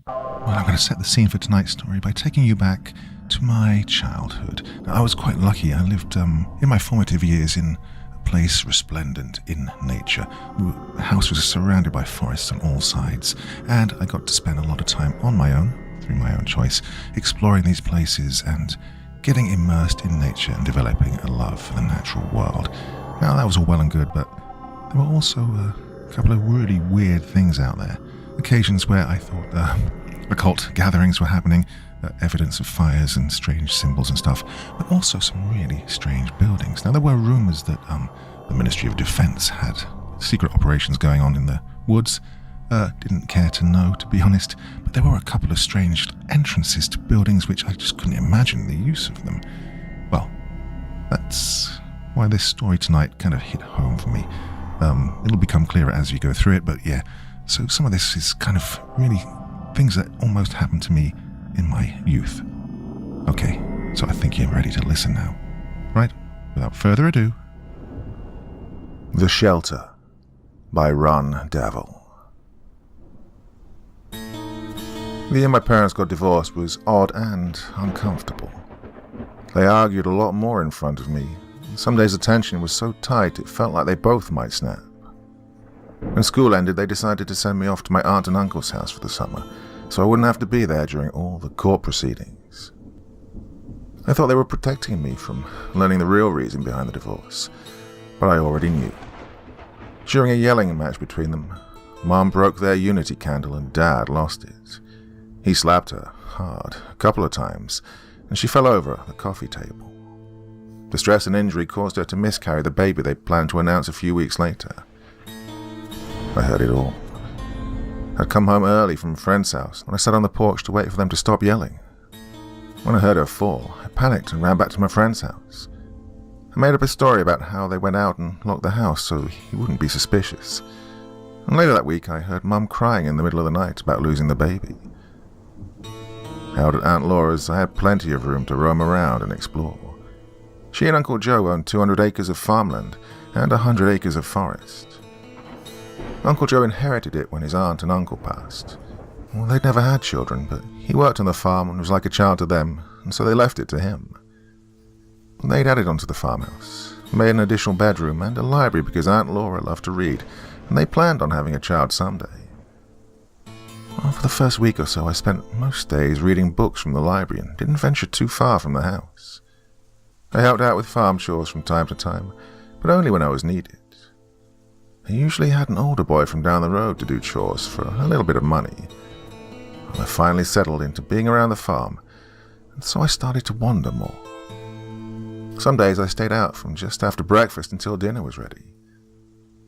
Well, I'm going to set the scene for tonight's story by taking you back to my childhood. Now, I was quite lucky. I lived in my formative years in a place resplendent in nature. The house was surrounded by forests on all sides, and I got to spend a lot of time on my own, through my own choice, exploring these places and getting immersed in nature and developing a love for the natural world. Now, that was all well and good, but there were also a couple of really weird things out there. Occasions where I thought occult gatherings were happening, evidence of fires and strange symbols and stuff, but also some really strange buildings. Now, there were rumours that the Ministry of Defence had secret operations going on in the woods. Didn't care to know, to be honest, but there were a couple of strange entrances to buildings which I just couldn't imagine the use of them. Well, that's why this story tonight kind of hit home for me. It'll become clearer as you go through it, but yeah, so some of this is kind of really things that almost happened to me in my youth. Okay, so I think you're ready to listen now. Right, without further ado. The Shelter by Ron Davil. The year my parents got divorced was odd and uncomfortable. They argued a lot more in front of me. Some days the tension was so tight it felt like they both might snap. When school ended, they decided to send me off to my aunt and uncle's house for the summer, so I wouldn't have to be there during all the court proceedings. I thought they were protecting me from learning the real reason behind the divorce, but I already knew. During a yelling match between them, Mom broke their unity candle and Dad lost it. He slapped her hard a couple of times, and she fell over at the coffee table. The stress and injury caused her to miscarry the baby they planned to announce a few weeks later. I heard it all. I'd come home early from a friend's house, and I sat on the porch to wait for them to stop yelling. When I heard her fall, I panicked and ran back to my friend's house. I made up a story about how they went out and locked the house so he wouldn't be suspicious. And later that week, I heard Mum crying in the middle of the night about losing the baby. Out at Aunt Laura's, I had plenty of room to roam around and explore. She and Uncle Joe owned 200 acres of farmland and 100 acres of forest. Uncle Joe inherited it when his aunt and uncle passed. Well, they'd never had children, but he worked on the farm and was like a child to them, and so they left it to him. They'd added onto the farmhouse, made an additional bedroom and a library because Aunt Laura loved to read, and they planned on having a child someday. Well, for the first week or so, I spent most days reading books from the library and didn't venture too far from the house. I helped out with farm chores from time to time, but only when I was needed. I usually had an older boy from down the road to do chores for a little bit of money. I finally settled into being around the farm, and so I started to wander more. Some days I stayed out from just after breakfast until dinner was ready.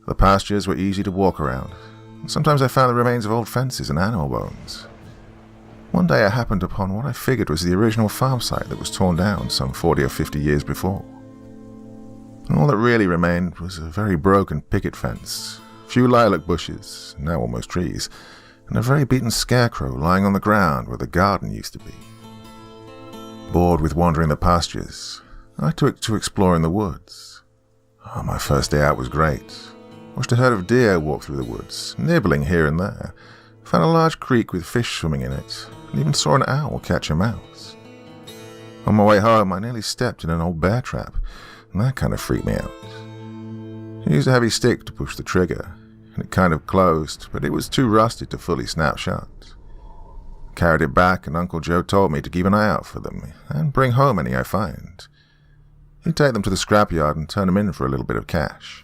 The pastures were easy to walk around, and sometimes I found the remains of old fences and animal bones. One day I happened upon what I figured was the original farm site that was torn down some 40 or 50 years before. All that really remained was a very broken picket fence, a few lilac bushes, now almost trees, and a very beaten scarecrow lying on the ground where the garden used to be. Bored with wandering the pastures, I took to exploring the woods. My first day out was great. Watched a herd of deer walk through the woods, nibbling here and there. Found a large creek with fish swimming in it, and even saw an owl catch a mouse. On my way home, I nearly stepped in an old bear trap, and that kind of freaked me out. I used a heavy stick to push the trigger, and it kind of closed, but it was too rusty to fully snap shut. I carried it back, and Uncle Joe told me to keep an eye out for them, and bring home any I find. He'd take them to the scrapyard and turn them in for a little bit of cash.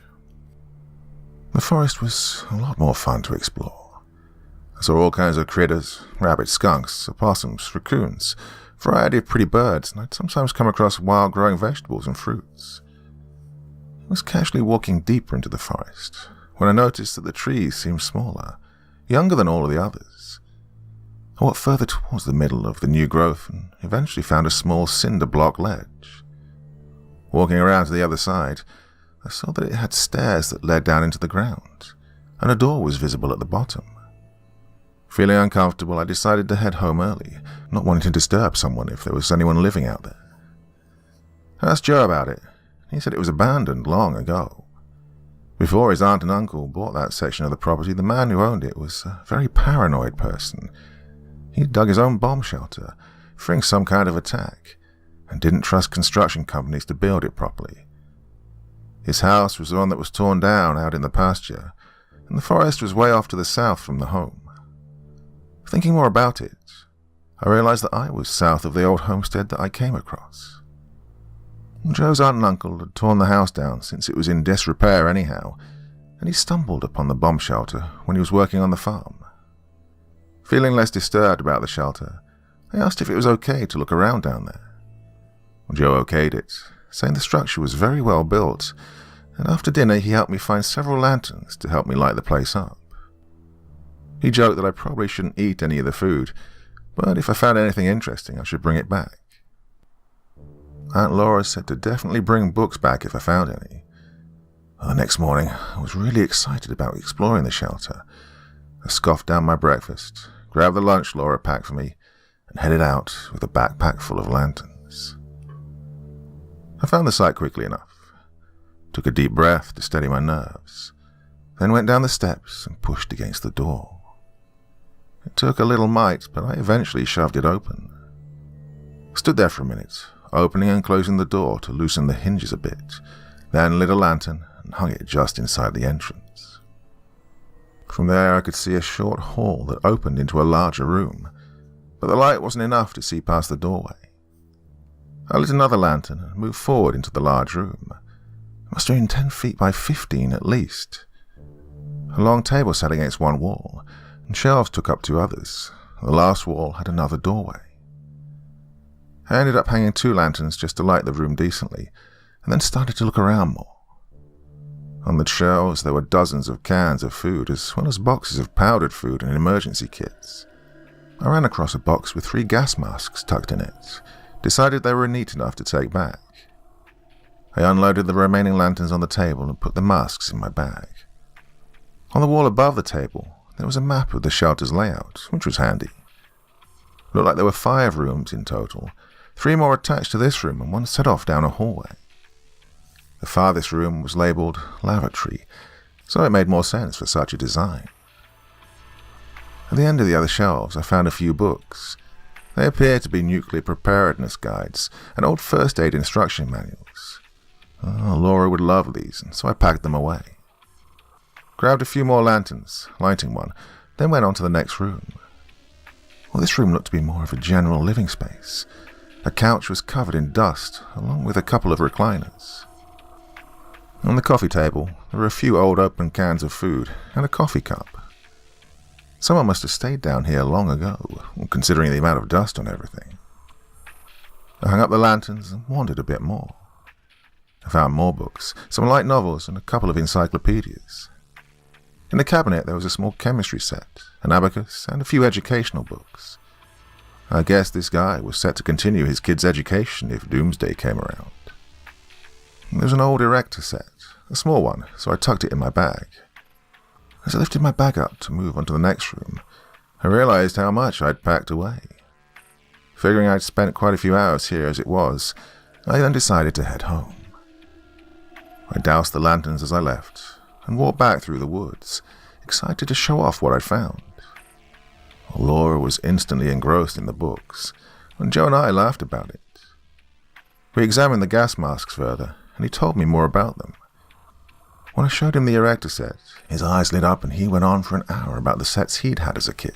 The forest was a lot more fun to explore. I saw all kinds of critters, rabbits, skunks, opossums, raccoons, a variety of pretty birds, and I'd sometimes come across wild growing vegetables and fruits. I was casually walking deeper into the forest when I noticed that the trees seemed smaller, younger than all of the others. I walked further towards the middle of the new growth and eventually found a small cinder block ledge. Walking around to the other side, I saw that it had stairs that led down into the ground, and a door was visible at the bottom. Feeling uncomfortable, I decided to head home early, not wanting to disturb someone if there was anyone living out there. I asked Joe about it. He said it was abandoned long ago. Before his aunt and uncle bought that section of the property, the man who owned it was a very paranoid person. He dug his own bomb shelter, fearing some kind of attack, and didn't trust construction companies to build it properly. His house was the one that was torn down out in the pasture, and the forest was way off to the south from the home. Thinking more about it, I realized that I was south of the old homestead that I came across. Joe's aunt and uncle had torn the house down since it was in disrepair anyhow, and he stumbled upon the bomb shelter when he was working on the farm. Feeling less disturbed about the shelter, I asked if it was okay to look around down there. Joe okayed it, saying the structure was very well built, and after dinner he helped me find several lanterns to help me light the place up. He joked that I probably shouldn't eat any of the food, but if I found anything interesting I should bring it back. Aunt Laura said to definitely bring books back if I found any. The next morning I was really excited about exploring the shelter. I scoffed down my breakfast, grabbed the lunch Laura packed for me, and headed out with a backpack full of lanterns. I found the site quickly enough, took a deep breath to steady my nerves, then went down the steps and pushed against the door. It took a little might, but I eventually shoved it open. I stood there for a minute, opening and closing the door to loosen the hinges a bit, then lit a lantern and hung it just inside the entrance. From there I could see a short hall that opened into a larger room, but the light wasn't enough to see past the doorway. I lit another lantern and moved forward into the large room. It must have been 10 feet by 15 at least. A long table sat against one wall, and shelves took up 2 others. The last wall had another doorway. I ended up hanging 2 lanterns just to light the room decently, and then started to look around more. On the shelves there were dozens of cans of food, as well as boxes of powdered food and emergency kits. I ran across a box with 3 gas masks tucked in it, decided they were neat enough to take back. I unloaded the remaining lanterns on the table and put the masks in my bag. On the wall above the table, there was a map of the shelter's layout, which was handy. It looked like there were 5 rooms in total, 3 more attached to this room and 1 set off down a hallway. The farthest room was labelled lavatory, so it made more sense for such a design. At the end of the other shelves, I found a few books. They appeared to be nuclear preparedness guides and old first aid instruction manuals. Oh, Laura would love these, and so I packed them away. Grabbed a few more lanterns, lighting one, then went on to the next room. Well, this room looked to be more of a general living space. A couch was covered in dust, along with a couple of recliners. On the coffee table, there were a few old open cans of food and a coffee cup. Someone must have stayed down here long ago, considering the amount of dust on everything. I hung up the lanterns and wandered a bit more. I found more books, some light novels and a couple of encyclopedias. In the cabinet there was a small chemistry set, an abacus, and a few educational books. I guess this guy was set to continue his kids' education if doomsday came around. There was an old erector set, a small one, so I tucked it in my bag. As I lifted my bag up to move on to the next room, I realized how much I'd packed away. Figuring I'd spent quite a few hours here as it was, I then decided to head home. I doused the lanterns as I left, and walked back through the woods, excited to show off what I'd found. Laura was instantly engrossed in the books, and Joe and I laughed about it. We examined the gas masks further, and he told me more about them. When I showed him the erector set, his eyes lit up and he went on for an hour about the sets he'd had as a kid.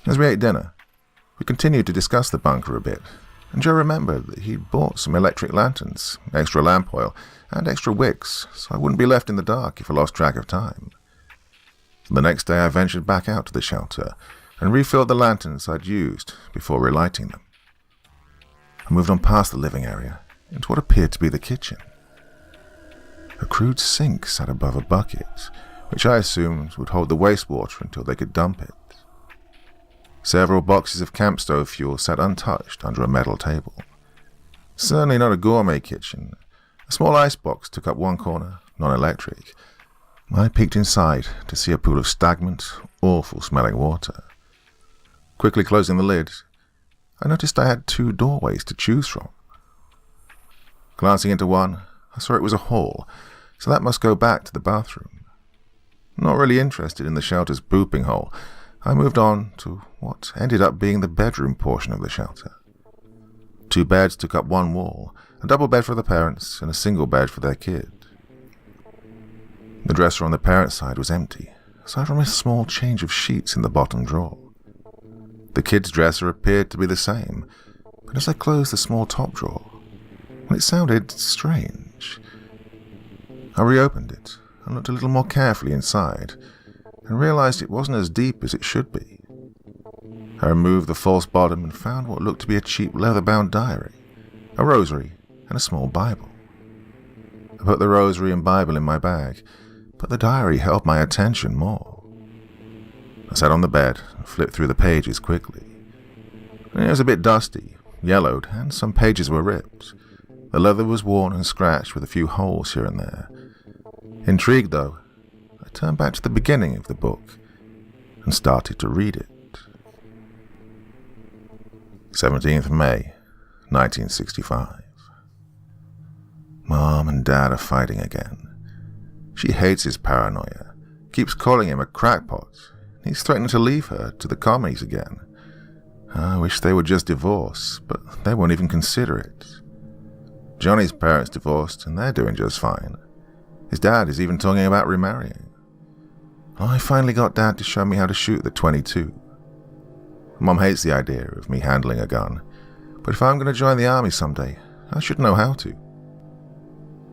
As we ate dinner, we continued to discuss the bunker a bit, and Joe remembered that he'd bought some electric lanterns, extra lamp oil, and extra wicks, so I wouldn't be left in the dark if I lost track of time. The next day I ventured back out to the shelter and refilled the lanterns I'd used before relighting them. I moved on past the living area into what appeared to be the kitchen. A crude sink sat above a bucket, which I assumed would hold the wastewater until they could dump it. Several boxes of camp stove fuel sat untouched under a metal table. Certainly not a gourmet kitchen. A small icebox took up one corner, non-electric. I peeked inside to see a pool of stagnant, awful-smelling water. Quickly closing the lid, I noticed I had 2 doorways to choose from. Glancing into one, I saw it was a hall, so that must go back to the bathroom. Not really interested in the shelter's pooping hole, I moved on to what ended up being the bedroom portion of the shelter. 2 beds took up one wall, a double bed for the parents and a single bed for their kid. The dresser on the parents' side was empty, aside from a small change of sheets in the bottom drawer. The kids' dresser appeared to be the same, but as I closed the small top drawer, it sounded strange. I reopened it and looked a little more carefully inside, and realized it wasn't as deep as it should be. I removed the false bottom and found what looked to be a cheap leather-bound diary, a rosary, and a small Bible. I put the rosary and Bible in my bag, but the diary held my attention more. I sat on the bed and flipped through the pages quickly. It was a bit dusty, yellowed, and some pages were ripped. The leather was worn and scratched with a few holes here and there. Intrigued, though, I turned back to the beginning of the book and started to read it. 17th May, 1965. Mom and Dad are fighting again. She hates his paranoia, keeps calling him a crackpot. He's threatening to leave her to the commies again. I wish they would just divorce, but they won't even consider it. Johnny's parents divorced, and they're doing just fine. His dad is even talking about remarrying. I finally got Dad to show me how to shoot the .22. Mom hates the idea of me handling a gun, but if I'm going to join the army someday, I should know how to.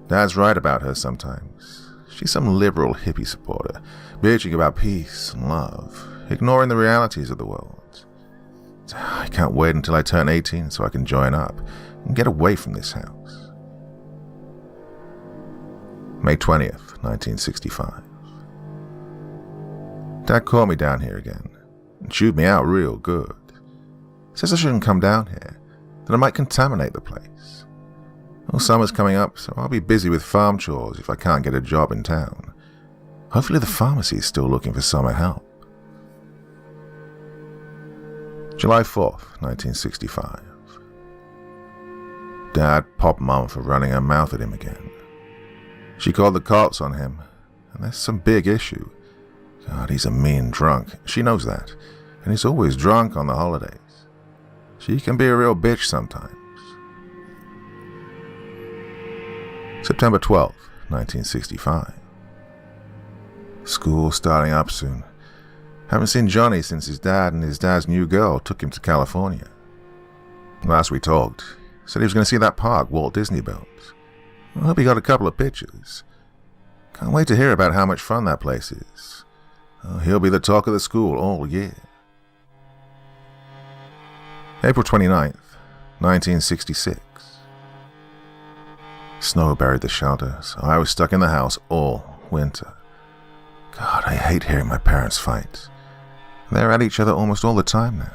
Dad's right about her sometimes. She's some liberal hippie supporter, bitching about peace and love, ignoring the realities of the world. I can't wait until I turn 18 so I can join up and get away from this house. May 20th, 1965. Dad called me down here again and chewed me out real good. Says I shouldn't come down here, that I might contaminate the place. Well, summer's coming up, so I'll be busy with farm chores if I can't get a job in town. Hopefully the pharmacy is still looking for summer help. July 4th, 1965. Dad popped Mom for running her mouth at him again. She called the cops on him, and there's some big issue. God, he's a mean drunk. She knows that, and he's always drunk on the holidays. She can be a real bitch sometimes. September 12th, 1965. School starting up soon. Haven't seen Johnny since his dad and his dad's new girl took him to California. Last we talked, he said he was going to see that park Walt Disney built. I hope he got a couple of pictures. Can't wait to hear about how much fun that place is. He'll be the talk of the school all year. April 29th, 1966. Snow buried the shelter, so I was stuck in the house all winter. God, I hate hearing my parents fight. They're at each other almost all the time now.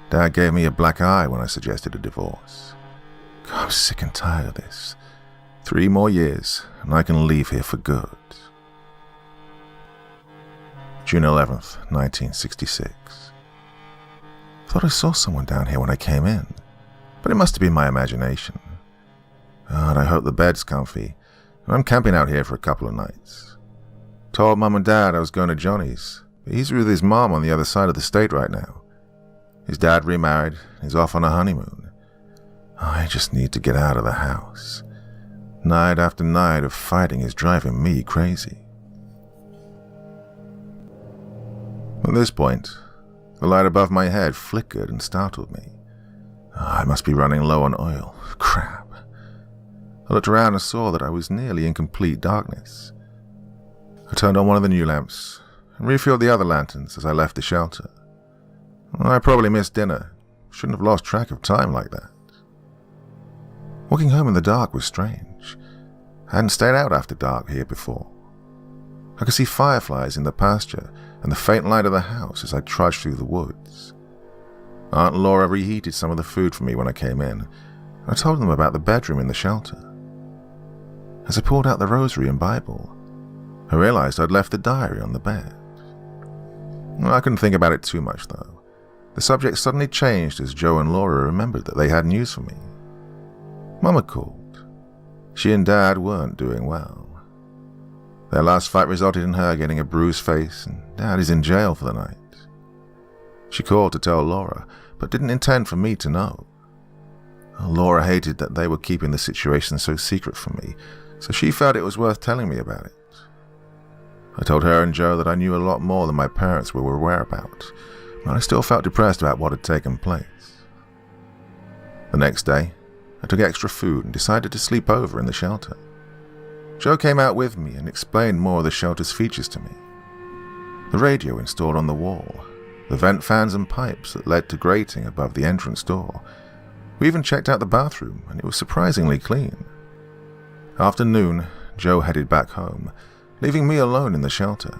Dad gave me a black eye when I suggested a divorce. God, I'm sick and tired of this. 3 more years, and I can leave here for good. June 11th, 1966. Thought I saw someone down here when I came in, but it must have been my imagination. God, I hope the bed's comfy. I'm camping out here for a couple of nights. Told Mum and Dad I was going to Johnny's, but he's with his mom on the other side of the state right now. His dad remarried, he's off on a honeymoon. I just need to get out of the house. Night after night of fighting is driving me crazy. At this point, the light above my head flickered and startled me. I must be running low on oil. Crap. I looked around and saw that I was nearly in complete darkness. I turned on one of the new lamps and refilled the other lanterns as I left the shelter. I probably missed dinner. Shouldn't have lost track of time like that. Walking home in the dark was strange. I hadn't stayed out after dark here before. I could see fireflies in the pasture and the faint light of the house as I trudged through the woods. Aunt Laura reheated some of the food for me when I came in. I told them about the bedroom in the shelter. As I pulled out the rosary and Bible, I realized I'd left the diary on the bed. I couldn't think about it too much, though. The subject suddenly changed as Joe and Laura remembered that they had news for me. Mum had called. She and Dad weren't doing well. Their last fight resulted in her getting a bruised face, and Dad is in jail for the night. She called to tell Laura, but didn't intend for me to know. Laura hated that they were keeping the situation so secret from me, so she felt it was worth telling me about it. I told her and Joe that I knew a lot more than my parents were aware about, but I still felt depressed about what had taken place. The next day, I took extra food and decided to sleep over in the shelter. Joe came out with me and explained more of the shelter's features to me. The radio installed on the wall, the vent fans and pipes that led to grating above the entrance door. We even checked out the bathroom, and it was surprisingly clean. After noon, Joe headed back home, leaving me alone in the shelter.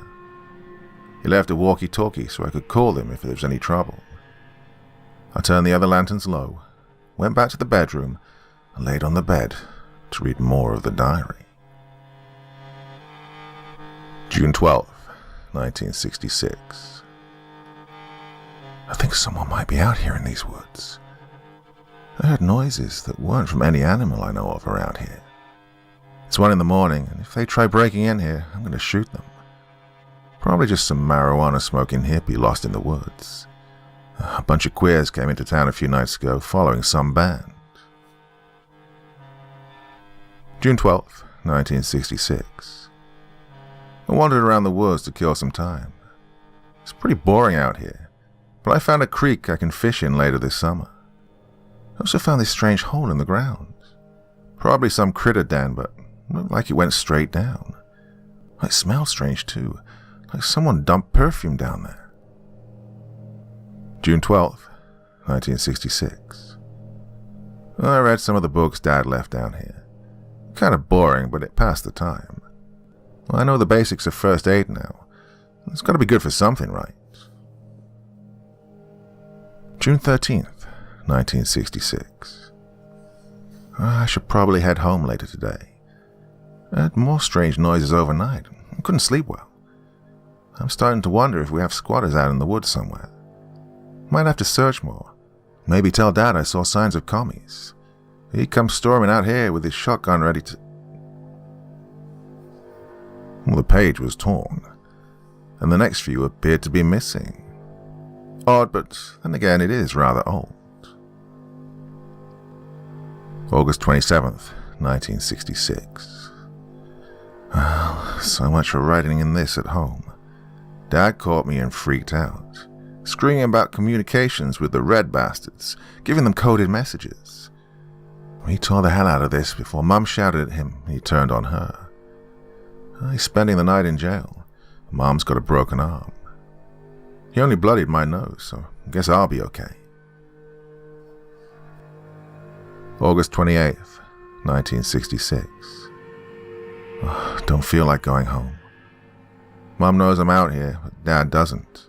He left a walkie-talkie so I could call them if there was any trouble. I turned the other lanterns low, went back to the bedroom, and laid on the bed to read more of the diary. June 12th, 1966. I think someone might be out here in these woods. I heard noises that weren't from any animal I know of around here. It's 1 a.m, and if they try breaking in here, I'm going to shoot them. Probably just some marijuana-smoking hippie lost in the woods. A bunch of queers came into town a few nights ago following some band. June 12th, 1966. I wandered around the woods to kill some time. It's pretty boring out here, but I found a creek I can fish in later this summer. I also found this strange hole in the ground. Probably some critter den, but it looked like it went straight down. It smelled strange too, like someone dumped perfume down there. June 12th, 1966. I read some of the books Dad left down here. Kind of boring, but it passed the time. I know the basics of first aid now. It's got to be good for something, right? June 13th, 1966. I should probably head home later today. I had more strange noises overnight. I couldn't sleep well. I'm starting to wonder if we have squatters out in the woods somewhere. Might have to search more. Maybe tell Dad I saw signs of commies. He'd come storming out here with his shotgun ready to... Well, the page was torn, and the next few appeared to be missing. Odd, but then again it is rather old. August 27th, 1966. Well, so much for writing in this at home. Dad caught me and freaked out, screaming about communications with the red bastards, giving them coded messages. He tore the hell out of this before Mum shouted at him and he turned on her. He's spending the night in jail. Mom's got a broken arm. He only bloodied my nose, so I guess I'll be okay. August 28th, 1966. Don't feel like going home. Mom knows I'm out here, but Dad doesn't.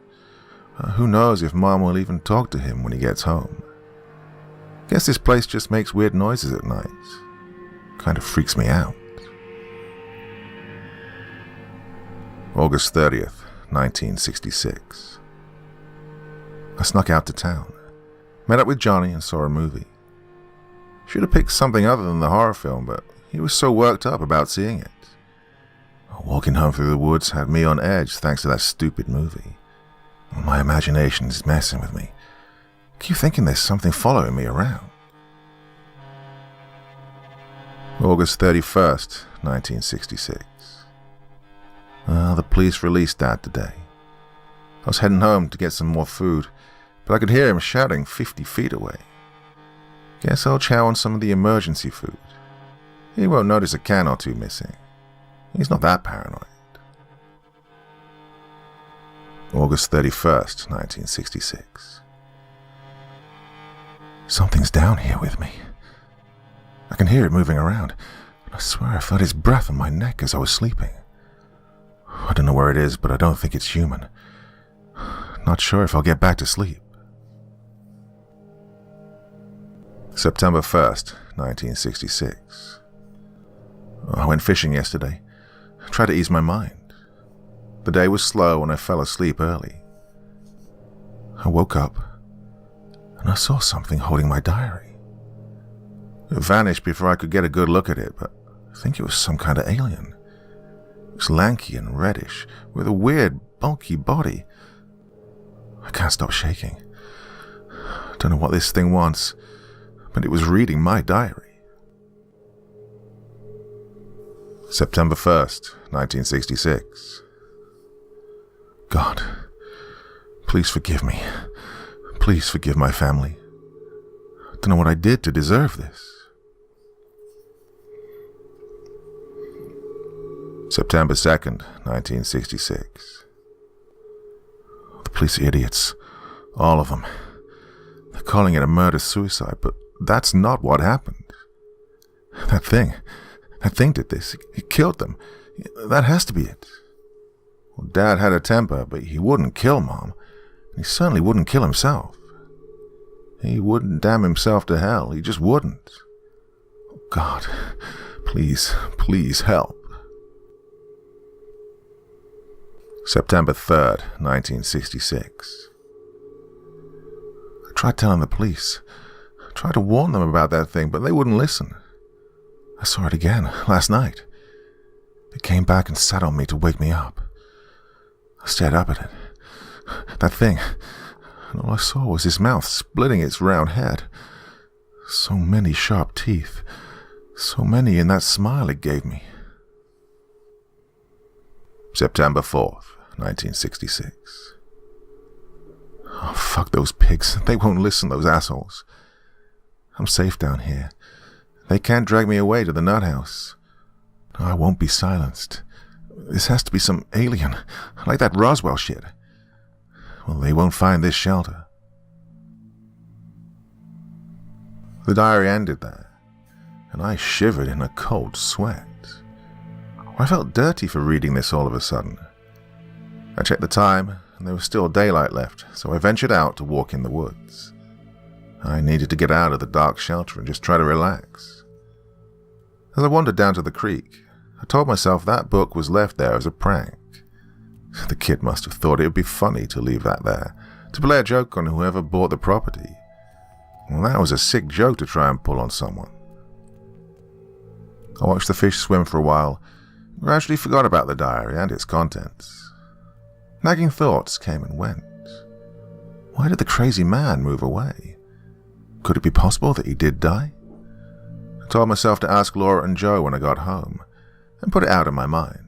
Who knows if Mom will even talk to him when he gets home. Guess this place just makes weird noises at night. Kind of freaks me out. August 30th, 1966. I snuck out to town, met up with Johnny and saw a movie. Should have picked something other than the horror film, but he was so worked up about seeing it. Walking home through the woods had me on edge thanks to that stupid movie. My imagination is messing with me. I keep thinking there's something following me around. August 31st, 1966. The police released Dad today. I was heading home to get some more food, but I could hear him shouting 50 feet away. Guess I'll chow on some of the emergency food. He won't notice a can or two missing. He's not that paranoid. August 31st, 1966. Something's down here with me. I can hear it moving around. I swear I felt his breath on my neck as I was sleeping. I don't know where it is, but I don't think it's human. Not sure if I'll get back to sleep. September 1st, 1966. I went fishing yesterday. Tried to ease my mind. The day was slow and I fell asleep early. I woke up and I saw something holding my diary. It vanished before I could get a good look at it, but I think it was some kind of alien. It was lanky and reddish, with a weird, bulky body. I can't stop shaking. I don't know what this thing wants, but it was reading my diary. September 1st, 1966. God, please forgive me. Please forgive my family. I don't know what I did to deserve this. September 2nd, 1966. The police are idiots. All of them. They're calling it a murder-suicide, but that's not what happened. That thing did this. It killed them. That has to be it. Well, Dad had a temper, but he wouldn't kill Mom. And he certainly wouldn't kill himself. He wouldn't damn himself to hell. He just wouldn't. Oh, God, please, please help. September 3rd, 1966. I tried telling the police. I tried to warn them about that thing, but they wouldn't listen. I saw it again last night. It came back and sat on me to wake me up. I stared up at it. That thing. And all I saw was his mouth splitting its round head. So many sharp teeth. So many in that smile it gave me. September 4th, 1966. Oh, fuck those pigs. They won't listen, those assholes. I'm safe down here. They can't drag me away to the nut house. I won't be silenced. This has to be some alien, like that Roswell shit. Well, they won't find this shelter. The diary ended there, and I shivered in a cold sweat. I felt dirty for reading this all of a sudden. I checked the time, and there was still daylight left, so I ventured out to walk in the woods. I needed to get out of the dark shelter and just try to relax. As I wandered down to the creek, I told myself that book was left there as a prank. The kid must have thought it would be funny to leave that there, to play a joke on whoever bought the property. Well, that was a sick joke to try and pull on someone. I watched the fish swim for a while, gradually forgot about the diary and its contents. Nagging thoughts came and went. Why did the crazy man move away? Could it be possible that he did die? I told myself to ask Laura and Joe when I got home, and put it out of my mind.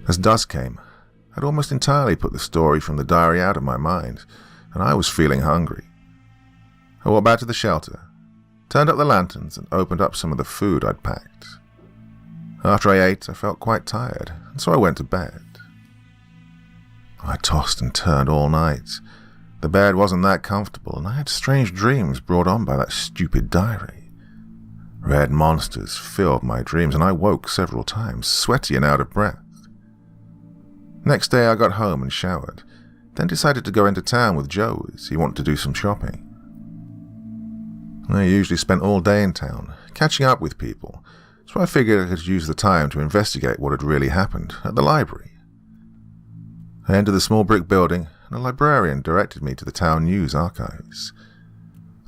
As dusk came, I'd almost entirely put the story from the diary out of my mind, and I was feeling hungry. I walked back to the shelter, turned up the lanterns, and opened up some of the food I'd packed. After I ate, I felt quite tired, and so I went to bed. I tossed and turned all night. The bed wasn't that comfortable, and I had strange dreams brought on by that stupid diary. Red monsters filled my dreams, and I woke several times, sweaty and out of breath. Next day I got home and showered, then decided to go into town with Joe as he wanted to do some shopping. I usually spent all day in town, catching up with people, so I figured I could use the time to investigate what had really happened at the library. I entered the small brick building, and a librarian directed me to the town news archives.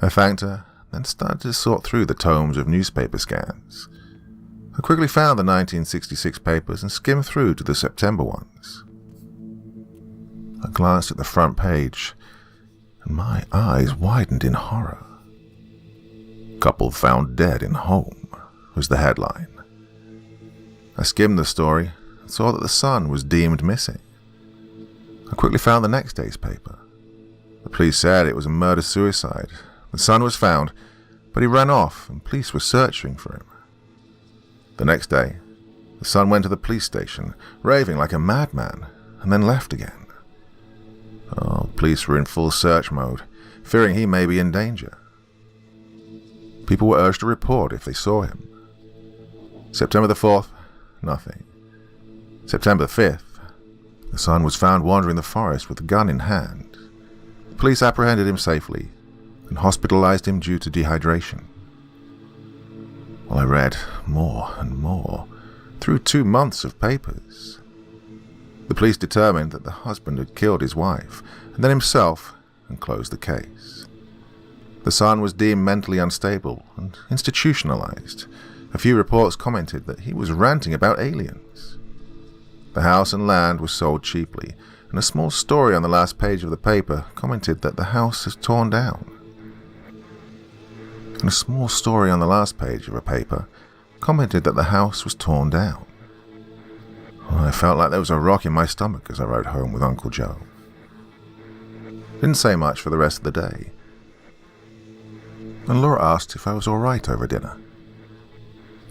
I thanked her, then started to sort through the tomes of newspaper scans. I quickly found the 1966 papers and skimmed through to the September ones. I glanced at the front page, and my eyes widened in horror. "Couple found dead in home," was the headline. I skimmed the story and saw that the son was deemed missing. I quickly found the next day's paper. The police said it was a murder-suicide. The son was found, but he ran off and police were searching for him. The next day, the son went to the police station, raving like a madman, and then left again. Oh, police were in full search mode, fearing he may be in danger. People were urged to report if they saw him. September the 4th, nothing. September the 5th, the son was found wandering the forest with a gun in hand. The police apprehended him safely and hospitalized him due to dehydration. Well, I read more and more through 2 months of papers. The police determined that the husband had killed his wife and then himself and closed the case. The son was deemed mentally unstable and institutionalized. A few reports commented that he was ranting about aliens. The house and land was sold cheaply, and a small story on the last page of the paper commented that the house is torn down. And a small story on the last page of a paper commented that the house was torn down. I felt like there was a rock in my stomach as I rode home with Uncle Joe. Didn't say much for the rest of the day. And Laura asked if I was all right over dinner.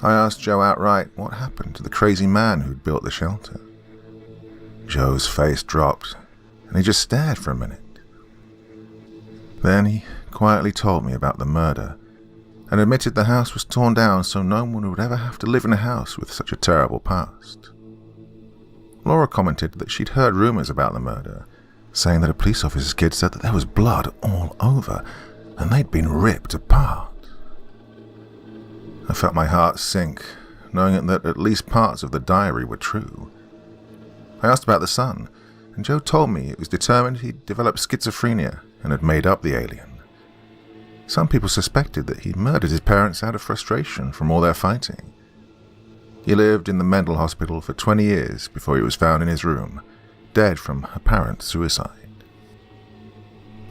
I asked Joe outright what happened to the crazy man who'd built the shelter. Joe's face dropped, and he just stared for a minute. Then he quietly told me about the murder, and admitted the house was torn down so no one would ever have to live in a house with such a terrible past. Laura commented that she'd heard rumors about the murder, saying that a police officer's kid said that there was blood all over, and they'd been ripped apart. I felt my heart sink, knowing that at least parts of the diary were true. I asked about the son, and Joe told me it was determined he'd developed schizophrenia and had made up the alien. Some people suspected that he'd murdered his parents out of frustration from all their fighting. He lived in the mental hospital for 20 years before he was found in his room, dead from apparent suicide.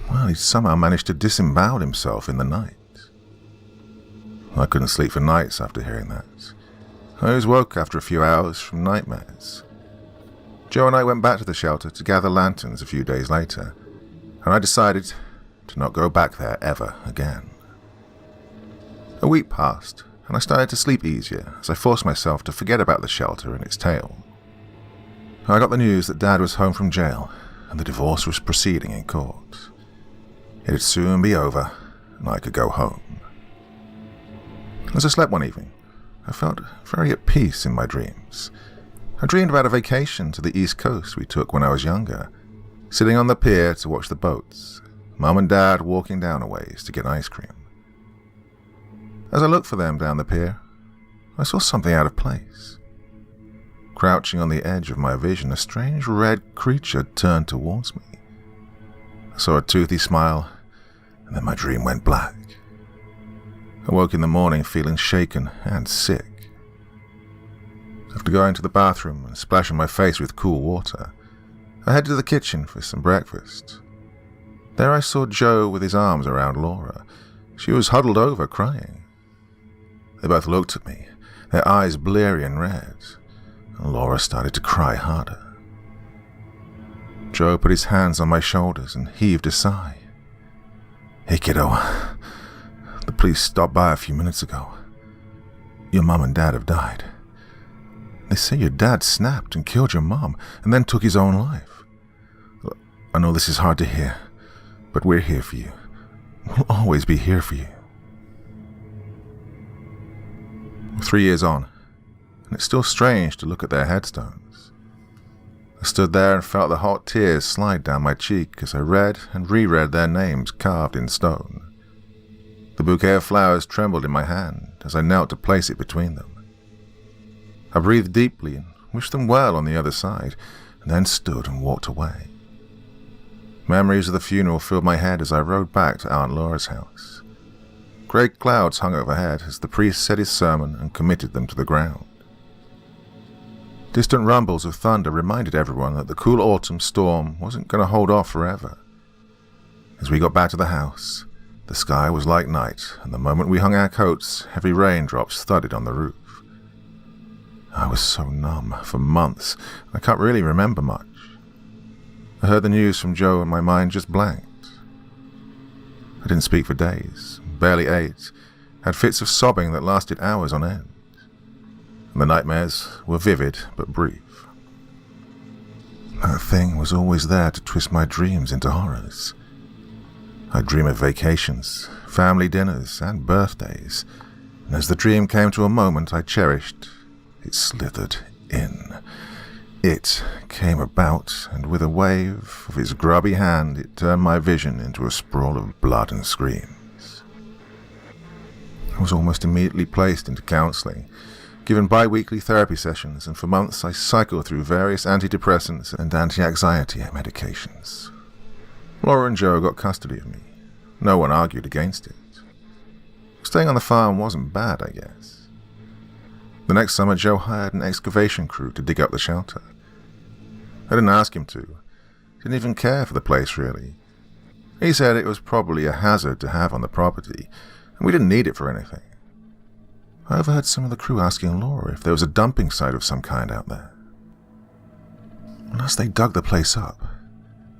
Well, he'd somehow managed to disembowel himself in the night. I couldn't sleep for nights after hearing that. I always woke after a few hours from nightmares. Joe and I went back to the shelter to gather lanterns a few days later, and I decided to not go back there ever again. A week passed, and I started to sleep easier as I forced myself to forget about the shelter and its tale. I got the news that Dad was home from jail, and the divorce was proceeding in court. It'd soon be over, and I could go home. As I slept one evening, I felt very at peace in my dreams. I dreamed about a vacation to the East Coast we took when I was younger, sitting on the pier to watch the boats, Mum and Dad walking down a ways to get ice cream. As I looked for them down the pier, I saw something out of place. Crouching on the edge of my vision, a strange red creature turned towards me. I saw a toothy smile, and then my dream went black. I woke in the morning feeling shaken and sick. After going to the bathroom and splashing my face with cool water, I headed to the kitchen for some breakfast. There I saw Joe with his arms around Laura. She was huddled over, crying. They both looked at me, their eyes bleary and red, and Laura started to cry harder. Joe put his hands on my shoulders and heaved a sigh. "Hey, kiddo. The police stopped by a few minutes ago. Your mum and dad have died. They say your dad snapped and killed your mum and then took his own life. I know this is hard to hear, but we're here for you. We'll always be here for you." 3 years on, and it's still strange to look at their headstones. I stood there and felt the hot tears slide down my cheek as I read and reread their names carved in stone. The bouquet of flowers trembled in my hand as I knelt to place it between them. I breathed deeply and wished them well on the other side, and then stood and walked away. Memories of the funeral filled my head as I rode back to Aunt Laura's house. Grey clouds hung overhead as the priest said his sermon and committed them to the ground. Distant rumbles of thunder reminded everyone that the cool autumn storm wasn't going to hold off forever. As we got back to the house, the sky was like night, and the moment we hung our coats, heavy raindrops thudded on the roof. I was so numb for months, I can't really remember much. I heard the news from Joe and my mind just blanked. I didn't speak for days, barely ate, had fits of sobbing that lasted hours on end. And the nightmares were vivid but brief. That thing was always there to twist my dreams into horrors. I'd dream of vacations, family dinners, and birthdays, and as the dream came to a moment I cherished, it slithered in. It came about, and with a wave of its grubby hand, it turned my vision into a sprawl of blood and screams. I was almost immediately placed into counseling, given bi-weekly therapy sessions, and for months I cycled through various antidepressants and anti-anxiety medications. Laura and Joe got custody of me. No one argued against it. Staying on the farm wasn't bad, I guess. The next summer, Joe hired an excavation crew to dig up the shelter. I didn't ask him to. Didn't even care for the place, really. He said it was probably a hazard to have on the property, and we didn't need it for anything. I overheard some of the crew asking Laura if there was a dumping site of some kind out there. And as they dug the place up,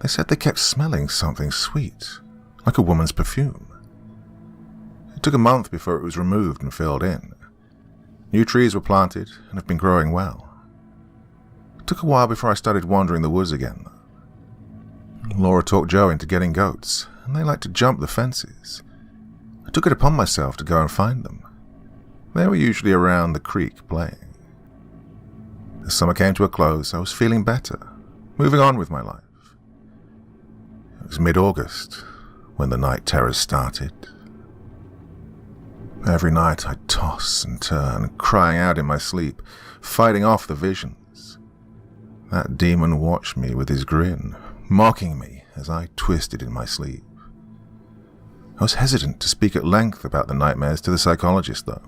they said they kept smelling something sweet, like a woman's perfume. It took a month before it was removed and filled in. New trees were planted and have been growing well. It took a while before I started wandering the woods again. Laura talked Joe into getting goats, and they like to jump the fences. I took it upon myself to go and find them. They were usually around the creek playing. As summer came to a close, I was feeling better, moving on with my life. It was mid-August when the night terrors started. Every night I'd toss and turn, crying out in my sleep, fighting off the visions. That demon watched me with his grin, mocking me as I twisted in my sleep. I was hesitant to speak at length about the nightmares to the psychologist, though.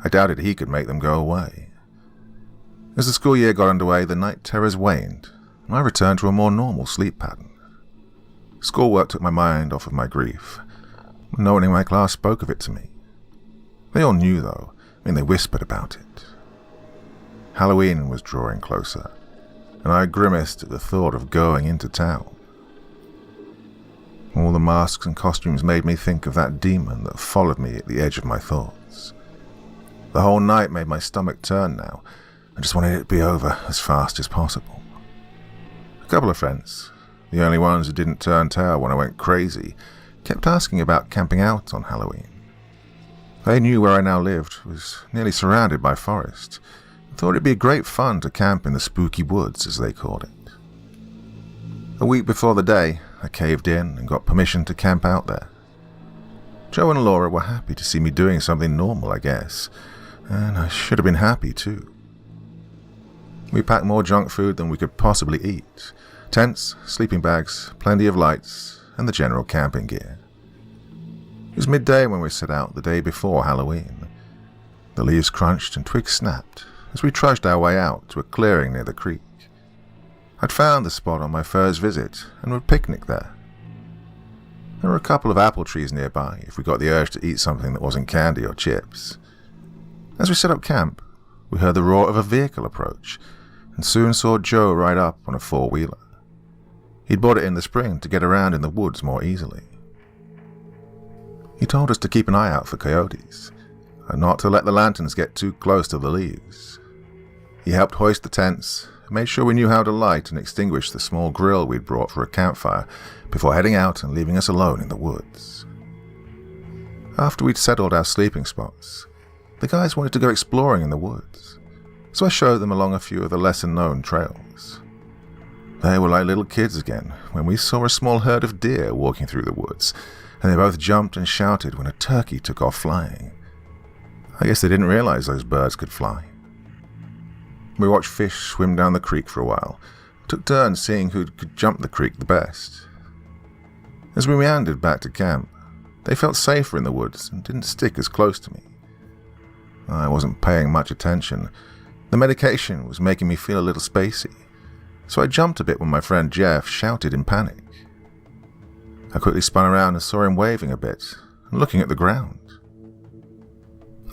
I doubted he could make them go away. As the school year got underway, the night terrors waned, and I returned to a more normal sleep pattern. Schoolwork took my mind off of my grief. No one in my class spoke of it to me. They all knew, though. They whispered about it. Halloween was drawing closer, and I grimaced at the thought of going into town. All the masks and costumes made me think of that demon that followed me at the edge of my thoughts. The whole night made my stomach turn now. I just wanted it to be over as fast as possible. A couple of friends, the only ones who didn't turn tail when I went crazy, kept asking about camping out on Halloween. They knew where I now lived was nearly surrounded by forest, and thought it'd be great fun to camp in the spooky woods, as they called it. A week before the day, I caved in and got permission to camp out there. Joe and Laura were happy to see me doing something normal, I guess, and I should have been happy too. We packed more junk food than we could possibly eat. Tents, sleeping bags, plenty of lights, and the general camping gear. It was midday when we set out the day before Halloween. The leaves crunched and twigs snapped as we trudged our way out to a clearing near the creek. I'd found the spot on my first visit and would picnic there. There were a couple of apple trees nearby if we got the urge to eat something that wasn't candy or chips. As we set up camp, we heard the roar of a vehicle approach, and soon saw Joe ride up on a four-wheeler. He'd bought it in the spring to get around in the woods more easily. He told us to keep an eye out for coyotes, and not to let the lanterns get too close to the leaves. He helped hoist the tents, and made sure we knew how to light and extinguish the small grill we'd brought for a campfire before heading out and leaving us alone in the woods. After we'd settled our sleeping spots, the guys wanted to go exploring in the woods, so I showed them along a few of the lesser-known trails. They were like little kids again when we saw a small herd of deer walking through the woods, and they both jumped and shouted when a turkey took off flying. I guess they didn't realize those birds could fly. We watched fish swim down the creek for a while, took turns seeing who could jump the creek the best. As we meandered back to camp, they felt safer in the woods and didn't stick as close to me. I wasn't paying much attention. The medication was making me feel a little spacey, so I jumped a bit when my friend Jeff shouted in panic. I quickly spun around and saw him waving a bit and looking at the ground.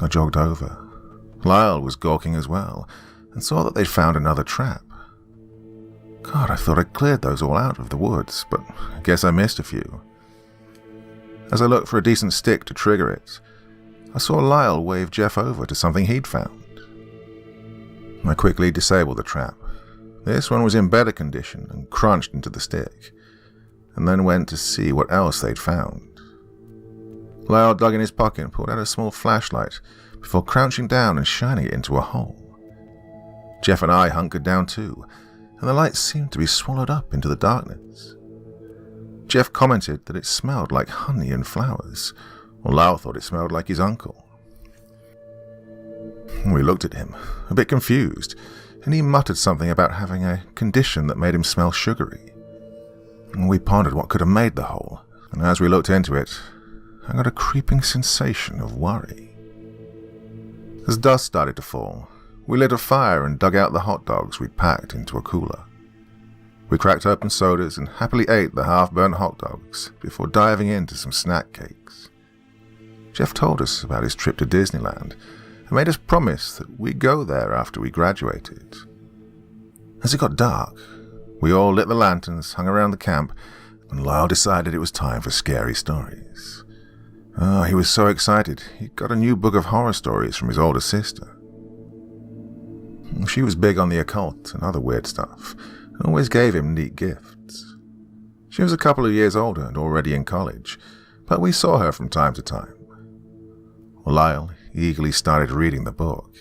I jogged over. Lyle was gawking as well and saw that they'd found another trap. God, I thought I'd cleared those all out of the woods, but I guess I missed a few. As I looked for a decent stick to trigger it, I saw Lyle wave Jeff over to something he'd found. I quickly disabled the trap. This one was in better condition and crunched into the stick, and then went to see what else they'd found. Lyle dug in his pocket and pulled out a small flashlight before crouching down and shining it into a hole. Jeff and I hunkered down too, and the light seemed to be swallowed up into the darkness. Jeff commented that it smelled like honey and flowers, while Lyle thought it smelled like his uncle. We looked at him, a bit confused, and he muttered something about having a condition that made him smell sugary. We pondered what could have made the hole, and as we looked into it, I got a creeping sensation of worry. As dusk started to fall, we lit a fire and dug out the hot dogs we'd packed into a cooler. We cracked open sodas and happily ate the half-burnt hot dogs before diving into some snack cakes. Jeff told us about his trip to Disneyland and made us promise that we'd go there after we graduated. As it got dark, we all lit the lanterns hung around the camp, and Lyle decided it was time for scary stories. Oh, he was so excited. He'd got a new book of horror stories from his older sister. She was big on the occult and other weird stuff, and always gave him neat gifts. She was a couple of years older and already in college, but we saw her from time to time. Lyle eagerly started reading the book,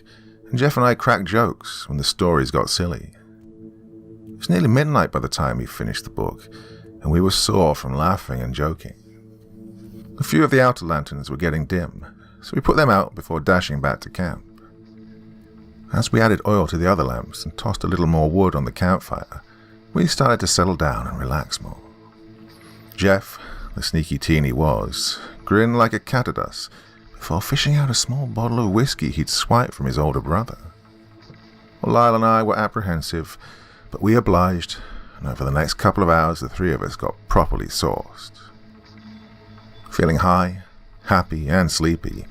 and Jeff and I cracked jokes when the stories got silly. It was nearly midnight by the time he finished the book, and we were sore from laughing and joking. A few of the outer lanterns were getting dim, so we put them out before dashing back to camp. As we added oil to the other lamps and tossed a little more wood on the campfire, we started to settle down and relax more. Jeff, the sneaky teen he was, grinned like a cat at us before fishing out a small bottle of whiskey he'd swiped from his older brother. Lyle and I were apprehensive, but we obliged, and over the next couple of hours the three of us got properly sauced. Feeling high, happy, and sleepy,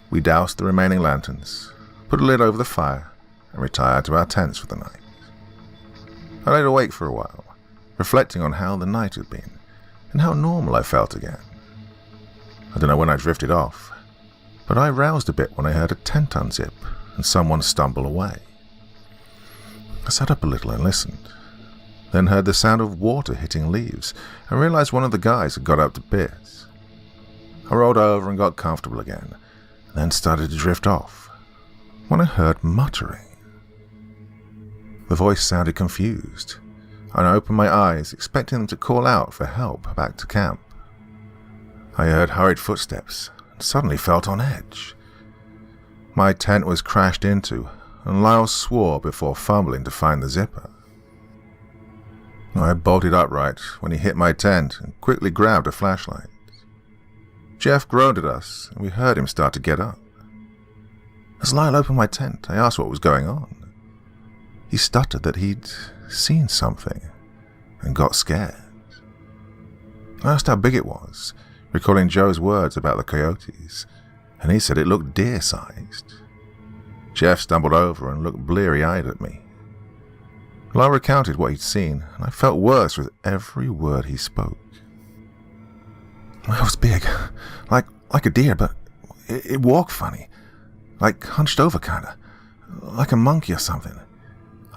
we doused the remaining lanterns, put a lid over the fire, and retired to our tents for the night. I laid awake for a while, reflecting on how the night had been, and how normal I felt again. I don't know when I drifted off, but I roused a bit when I heard a tent unzip and someone stumble away. I sat up a little and listened, then heard the sound of water hitting leaves and realized one of the guys had got up to piss. I rolled over and got comfortable again, and then started to drift off, when I heard muttering. The voice sounded confused, and I opened my eyes, expecting them to call out for help back to camp. I heard hurried footsteps and suddenly felt on edge. My tent was crashed into, and Lyle swore before fumbling to find the zipper. I bolted upright when he hit my tent and quickly grabbed a flashlight. Jeff groaned at us, and we heard him start to get up. As Lyle opened my tent, I asked what was going on. He stuttered that he'd seen something and got scared. I asked how big it was, recalling Joe's words about the coyotes, and he said it looked deer-sized. Jeff stumbled over and looked bleary-eyed at me. Lyle recounted what he'd seen, and I felt worse with every word he spoke. It was big, like a deer, but it walked funny, like hunched over kinda, like a monkey or something.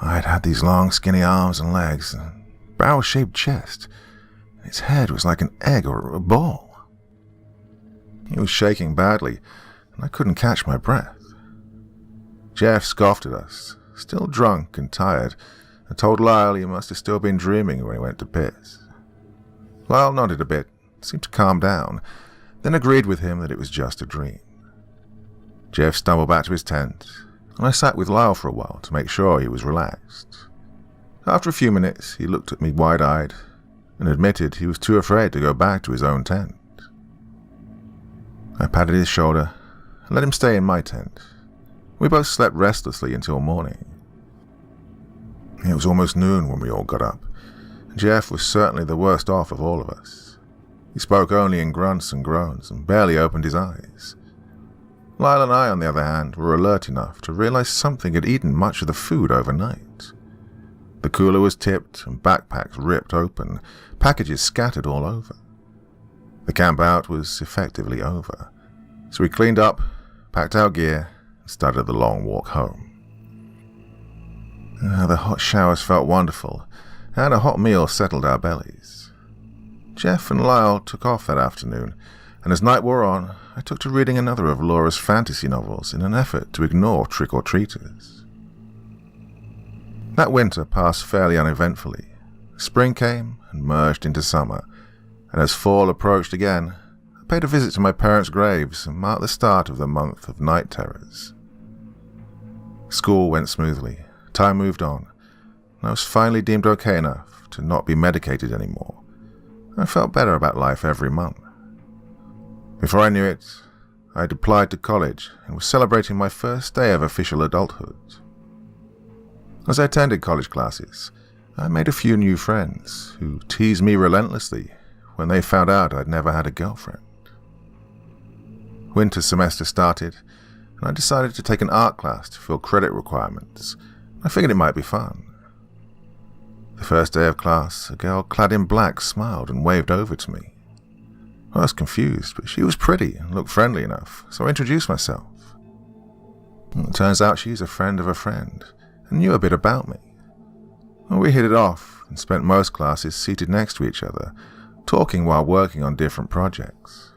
I'd had these long skinny arms and legs, and a barrel-shaped chest. Its head was like an egg or a ball. He was shaking badly, and I couldn't catch my breath. Jeff scoffed at us, still drunk and tired, and told Lyle he must have still been dreaming when he went to piss. Lyle nodded a bit, seemed to calm down, then agreed with him that it was just a dream. Jeff stumbled back to his tent, and I sat with Lyle for a while to make sure he was relaxed. After a few minutes, he looked at me wide-eyed and admitted he was too afraid to go back to his own tent. I patted his shoulder and let him stay in my tent. We both slept restlessly until morning. It was almost noon when we all got up, and Jeff was certainly the worst off of all of us. He spoke only in grunts and groans and barely opened his eyes. Lyle and I, on the other hand, were alert enough to realize something had eaten much of the food overnight. The cooler was tipped and backpacks ripped open, packages scattered all over. The camp out was effectively over, so we cleaned up, packed our gear, and started the long walk home. The hot showers felt wonderful, and a hot meal settled our bellies. Jeff and Lyle took off that afternoon, and as night wore on, I took to reading another of Laura's fantasy novels in an effort to ignore trick-or-treaters. That winter passed fairly uneventfully. Spring came and merged into summer, and as fall approached again, I paid a visit to my parents' graves and marked the start of the month of night terrors. School went smoothly, time moved on, and I was finally deemed okay enough to not be medicated anymore. I felt better about life every month. Before I knew it, I had applied to college and was celebrating my first day of official adulthood. As I attended college classes, I made a few new friends who teased me relentlessly when they found out I'd never had a girlfriend. Winter semester started, and I decided to take an art class to fill credit requirements. I figured it might be fun. The first day of class, a girl clad in black smiled and waved over to me. I was confused, but she was pretty and looked friendly enough, so I introduced myself. It turns out she's a friend of a friend, and knew a bit about me. We hit it off and spent most classes seated next to each other, talking while working on different projects.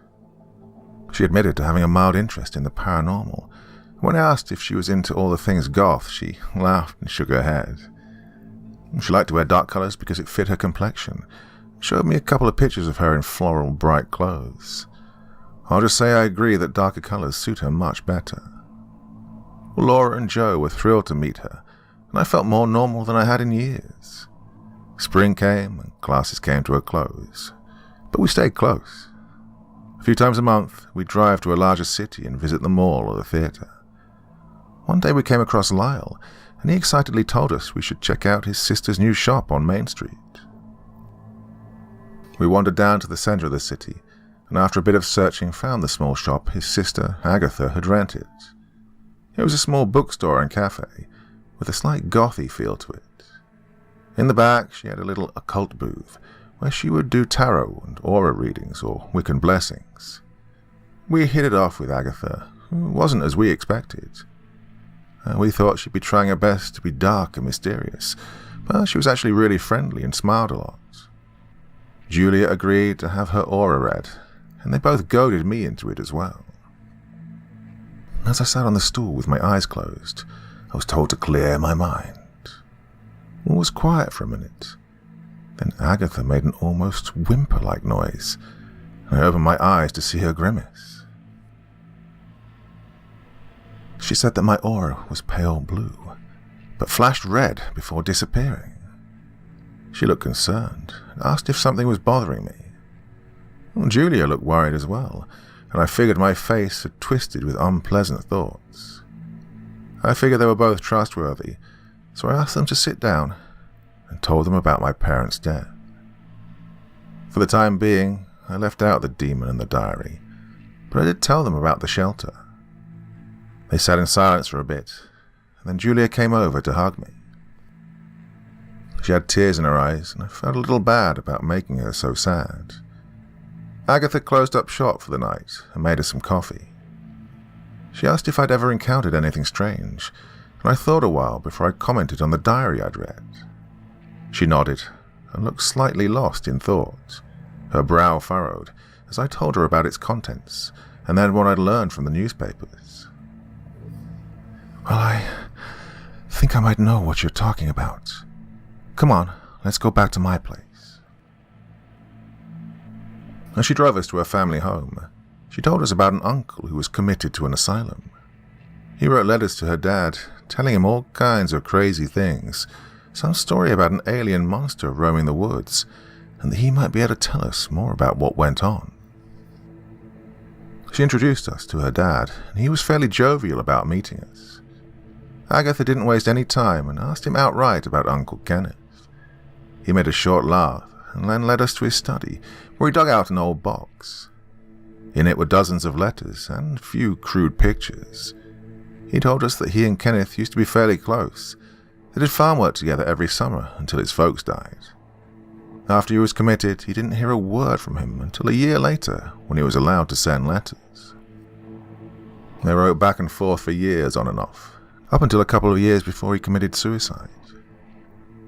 She admitted to having a mild interest in the paranormal. When I asked if she was into all the things goth, she laughed and shook her head. She liked to wear dark colors because it fit her complexion. Showed me a couple of pictures of her in floral, bright clothes. I'll just say I agree that darker colors suit her much better. Laura and Joe were thrilled to meet her, and I felt more normal than I had in years. Spring came, and classes came to a close, but we stayed close. A few times a month, we'd drive to a larger city and visit the mall or the theater. One day we came across Lyle, and he excitedly told us we should check out his sister's new shop on Main Street. We wandered down to the center of the city, and after a bit of searching found the small shop his sister, Agatha, had rented. It was a small bookstore and cafe, with a slight gothy feel to it. In the back, she had a little occult booth, where she would do tarot and aura readings or Wiccan blessings. We hit it off with Agatha, who wasn't as we expected. We thought she'd be trying her best to be dark and mysterious, but she was actually really friendly and smiled a lot. Julia agreed to have her aura read, and they both goaded me into it as well. As I sat on the stool with my eyes closed, I was told to clear my mind. All was quiet for a minute. Then Agatha made an almost whimper-like noise, and I opened my eyes to see her grimace. She said that my aura was pale blue, but flashed red before disappearing. She looked concerned and asked if something was bothering me. Julia looked worried as well, and I figured my face had twisted with unpleasant thoughts. I figured they were both trustworthy, so I asked them to sit down and told them about my parents' death. For the time being, I left out the demon and the diary, but I did tell them about the shelter. They sat in silence for a bit, and then Julia came over to hug me. She had tears in her eyes, and I felt a little bad about making her so sad. Agatha closed up shop for the night and made us some coffee. She asked if I'd ever encountered anything strange, and I thought a while before I commented on the diary I'd read. She nodded and looked slightly lost in thought, her brow furrowed, as I told her about its contents, and then what I'd learned from the newspapers. Well, I think I might know what you're talking about. Come on, let's go back to my place. As she drove us to her family home, she told us about an uncle who was committed to an asylum. He wrote letters to her dad, telling him all kinds of crazy things, some story about an alien monster roaming the woods, and that he might be able to tell us more about what went on. She introduced us to her dad, and he was fairly jovial about meeting us. Agatha didn't waste any time and asked him outright about Uncle Kenneth. He made a short laugh and then led us to his study, where he dug out an old box. In it were dozens of letters and a few crude pictures. He told us that he and Kenneth used to be fairly close. They did farm work together every summer until his folks died. After he was committed, he didn't hear a word from him until a year later, when he was allowed to send letters. They wrote back and forth for years on and off, up until a couple of years before he committed suicide.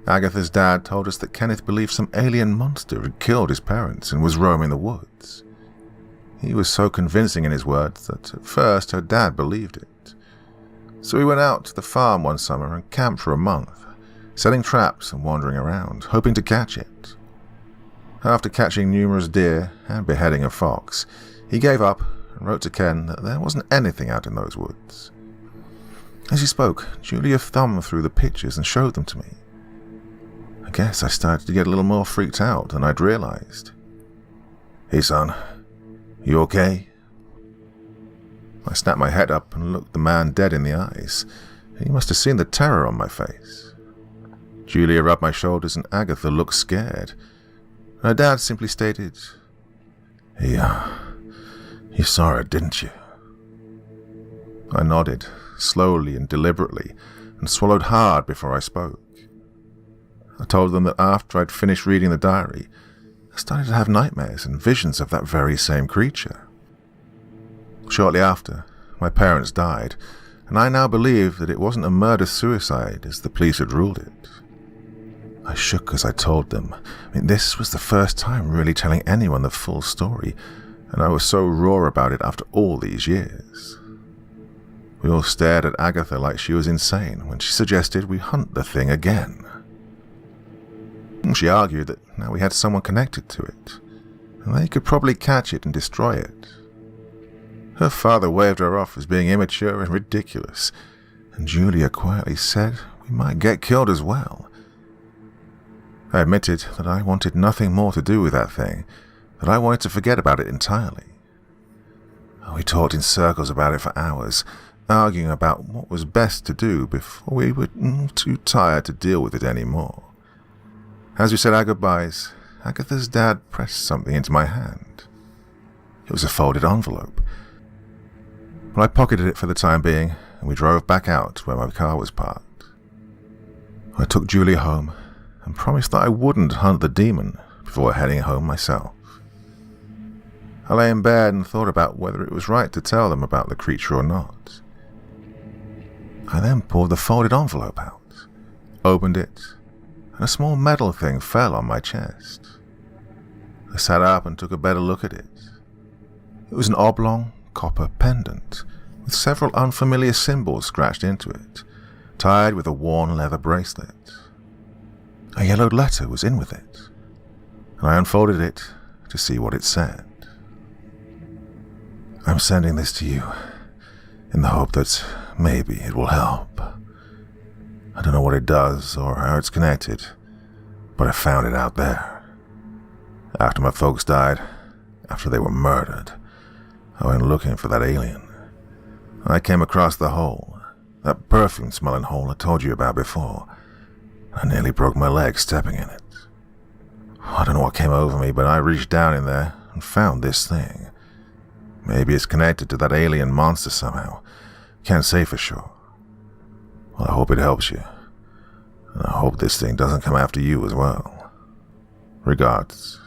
Agatha's dad told us that Kenneth believed some alien monster had killed his parents and was roaming the woods. He was so convincing in his words that at first her dad believed it. So he went out to the farm one summer and camped for a month, setting traps and wandering around, hoping to catch it. After catching numerous deer and beheading a fox, he gave up and wrote to Ken that there wasn't anything out in those woods. As he spoke, Julia thumbed through the pictures and showed them to me. I guess I started to get a little more freaked out than I'd realized. "Hey son, you okay?" I snapped my head up and looked the man dead in the eyes. He must have seen the terror on my face. Julia rubbed my shoulders and Agatha looked scared. Her dad simply stated, You saw it, didn't you?" I nodded, slowly and deliberately, and swallowed hard before I spoke. I told them that after I'd finished reading the diary, I started to have nightmares and visions of that very same creature. Shortly after, my parents died, and I now believe that it wasn't a murder-suicide as the police had ruled it. I shook as I told them. This was the first time really telling anyone the full story, and I was so raw about it after all these years. We all stared at Agatha like she was insane when she suggested we hunt the thing again. She argued that now we had someone connected to it, and they could probably catch it and destroy it. Her father waved her off as being immature and ridiculous, and Julia quietly said we might get killed as well. I admitted that I wanted nothing more to do with that thing, that I wanted to forget about it entirely. We talked in circles about it for hours, arguing about what was best to do before we were too tired to deal with it anymore. As we said our goodbyes, Agatha's dad pressed something into my hand. It was a folded envelope. Well, I pocketed it for the time being, and we drove back out to where my car was parked. I took Julia home and promised that I wouldn't hunt the demon before heading home myself. I lay in bed and thought about whether it was right to tell them about the creature or not. I then pulled the folded envelope out, opened it, and a small metal thing fell on my chest. I sat up and took a better look at it. It was an oblong copper pendant with several unfamiliar symbols scratched into it, tied with a worn leather bracelet. A yellowed letter was in with it, and I unfolded it to see what it said. "I'm sending this to you in the hope that maybe it will help. I don't know what it does or how it's connected, but I found it out there. After my folks died, after they were murdered, I went looking for that alien. I came across the hole, that perfume-smelling hole I told you about before. I nearly broke my leg stepping in it. I don't know what came over me, but I reached down in there and found this thing. Maybe it's connected to that alien monster somehow. Can't say for sure. Well, I hope it helps you. And I hope this thing doesn't come after you as well. Regards,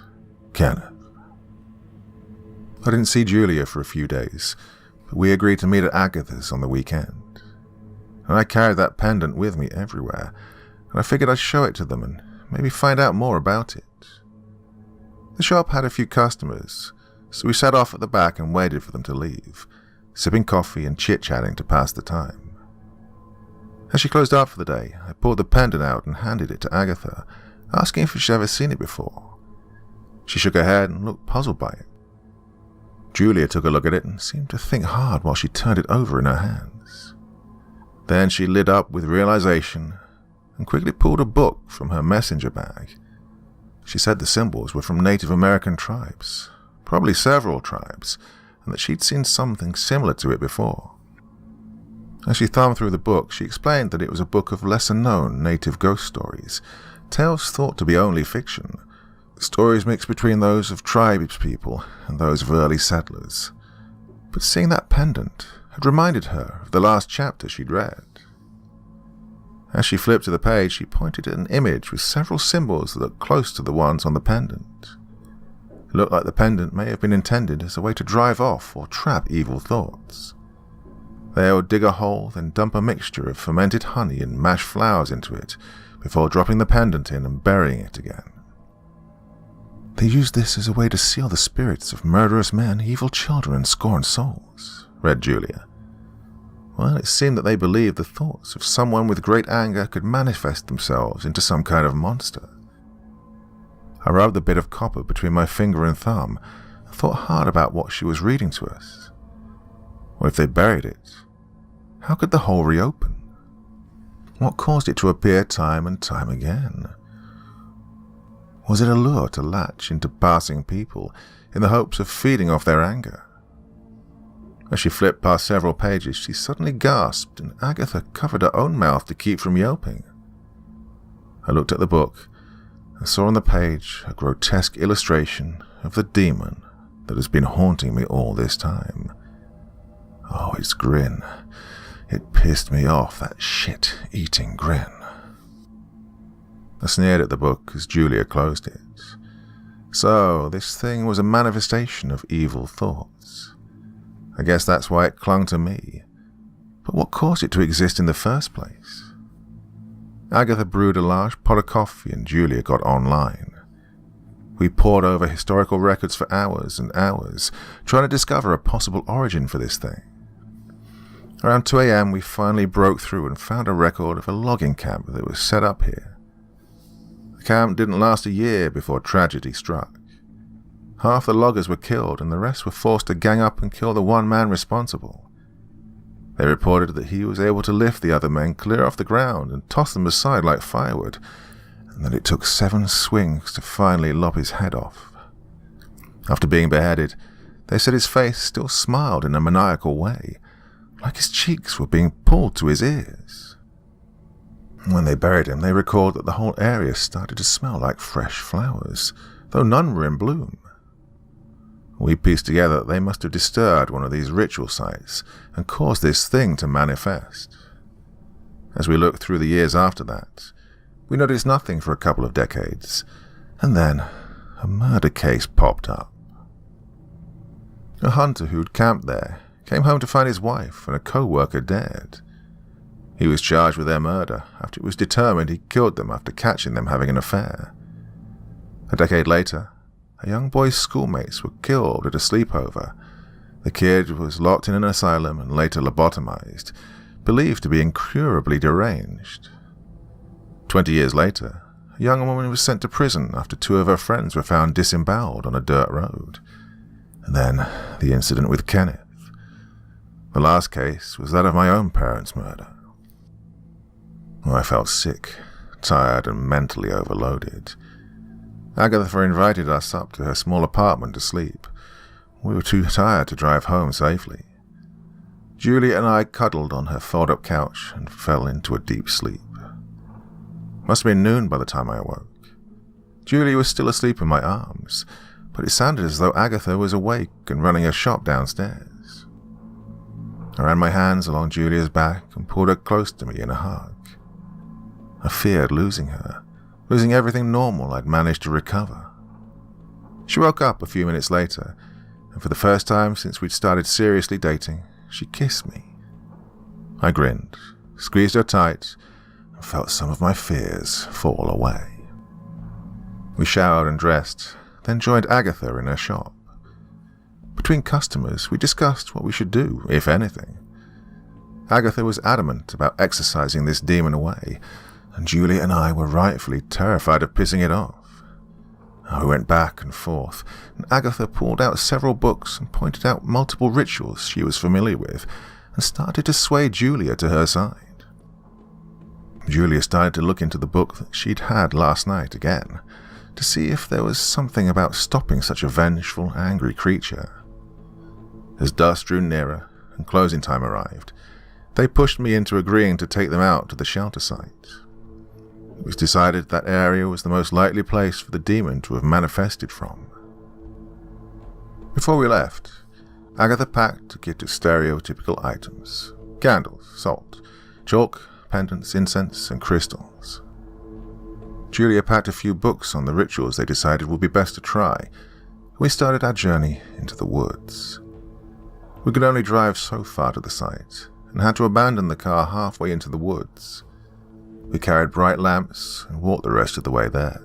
Kenneth." I didn't see Julia for a few days, but we agreed to meet at Agatha's on the weekend. And I carried that pendant with me everywhere, and I figured I'd show it to them and maybe find out more about it. The shop had a few customers, so we sat off at the back and waited for them to leave, sipping coffee and chit-chatting to pass the time. As she closed up for the day, I pulled the pendant out and handed it to Agatha, asking if she'd ever seen it before. She shook her head and looked puzzled by it. Julia took a look at it and seemed to think hard while she turned it over in her hands. Then she lit up with realization and quickly pulled a book from her messenger bag. She said the symbols were from Native American tribes, probably several tribes, and that she'd seen something similar to it before. As she thumbed through the book, she explained that it was a book of lesser-known native ghost stories, tales thought to be only fiction, stories mixed between those of tribes people and those of early settlers. But seeing that pendant had reminded her of the last chapter she'd read. As she flipped to the page, she pointed at an image with several symbols that looked close to the ones on the pendant. It looked like the pendant may have been intended as a way to drive off or trap evil thoughts. They would dig a hole, then dump a mixture of fermented honey and mashed flowers into it, before dropping the pendant in and burying it again. They used this as a way to seal the spirits of murderous men, evil children, and scorned souls, read Julia. Well, it seemed that they believed the thoughts of someone with great anger could manifest themselves into some kind of monster. I rubbed the bit of copper between my finger and thumb and thought hard about what she was reading to us. What if they buried it? How could the hole reopen? What caused it to appear time and time again? Was it a lure to latch into passing people in the hopes of feeding off their anger? As she flipped past several pages, she suddenly gasped, and Agatha covered her own mouth to keep from yelping. I looked at the book and saw on the page a grotesque illustration of the demon that has been haunting me all this time. Oh, its grin. It pissed me off, that shit-eating grin. I sneered at the book as Julia closed it. So, this thing was a manifestation of evil thoughts. I guess that's why it clung to me. But what caused it to exist in the first place? Agatha brewed a large pot of coffee and Julia got online. We pored over historical records for hours and hours, trying to discover a possible origin for this thing. Around 2 a.m. we finally broke through and found a record of a logging camp that was set up here. The camp didn't last a year before tragedy struck. Half the loggers were killed and the rest were forced to gang up and kill the one man responsible. They reported that he was able to lift the other men clear off the ground and toss them aside like firewood, and that it took 7 swings to finally lop his head off. After being beheaded, they said his face still smiled in a maniacal way, like his cheeks were being pulled to his ears. When they buried him, they recalled that the whole area started to smell like fresh flowers, though none were in bloom. We pieced together that they must have disturbed one of these ritual sites and caused this thing to manifest. As we looked through the years after that, we noticed nothing for a couple of decades, and then a murder case popped up. A hunter who'd camped there came home to find his wife and a co-worker dead. He was charged with their murder after it was determined he killed them after catching them having an affair. A decade later, a young boy's schoolmates were killed at a sleepover. The kid was locked in an asylum and later lobotomized, believed to be incurably deranged. 20 years later, a young woman was sent to prison after 2 of her friends were found disemboweled on a dirt road. And then the incident with Kenneth. The last case was that of my own parents' murder. I felt sick, tired and mentally overloaded. Agatha invited us up to her small apartment to sleep. We were too tired to drive home safely. Julia and I cuddled on her fold-up couch and fell into a deep sleep. Must have been noon by the time I awoke. Julia was still asleep in my arms, but it sounded as though Agatha was awake and running a shop downstairs. I ran my hands along Julia's back and pulled her close to me in a hug. I feared losing her, losing everything normal I'd managed to recover. She woke up a few minutes later, and for the first time since we'd started seriously dating, she kissed me. I grinned, squeezed her tight, and felt some of my fears fall away. We showered and dressed, then joined Agatha in her shop. Between customers, we discussed what we should do, if anything. Agatha was adamant about exorcising this demon away, and Julia and I were rightfully terrified of pissing it off. We went back and forth, and Agatha pulled out several books and pointed out multiple rituals she was familiar with, and started to sway Julia to her side. Julia started to look into the book that she'd had last night again, to see if there was something about stopping such a vengeful, angry creature. As dusk drew nearer and closing time arrived, they pushed me into agreeing to take them out to the shelter site. It was decided that area was the most likely place for the demon to have manifested from. Before we left, Agatha packed a kit of stereotypical items: candles, salt, chalk, pendants, incense, and crystals. Julia packed a few books on the rituals they decided would be best to try. We started our journey into the woods. We could only drive so far to the site, and had to abandon the car halfway into the woods. We carried bright lamps and walked the rest of the way there.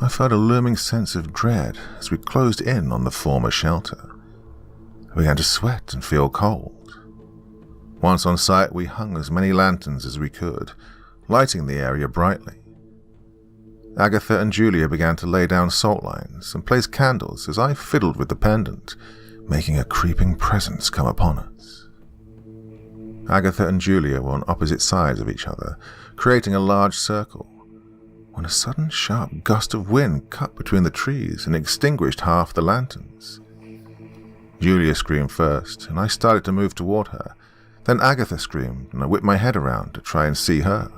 I felt a looming sense of dread as we closed in on the former shelter. I began to sweat and feel cold. Once on site, we hung as many lanterns as we could, lighting the area brightly. Agatha and Julia began to lay down salt lines and place candles as I fiddled with the pendant, making a creeping presence come upon us. Agatha and Julia were on opposite sides of each other, creating a large circle, when a sudden sharp gust of wind cut between the trees and extinguished half the lanterns. Julia screamed first, and I started to move toward her. Then Agatha screamed, and I whipped my head around to try and see her.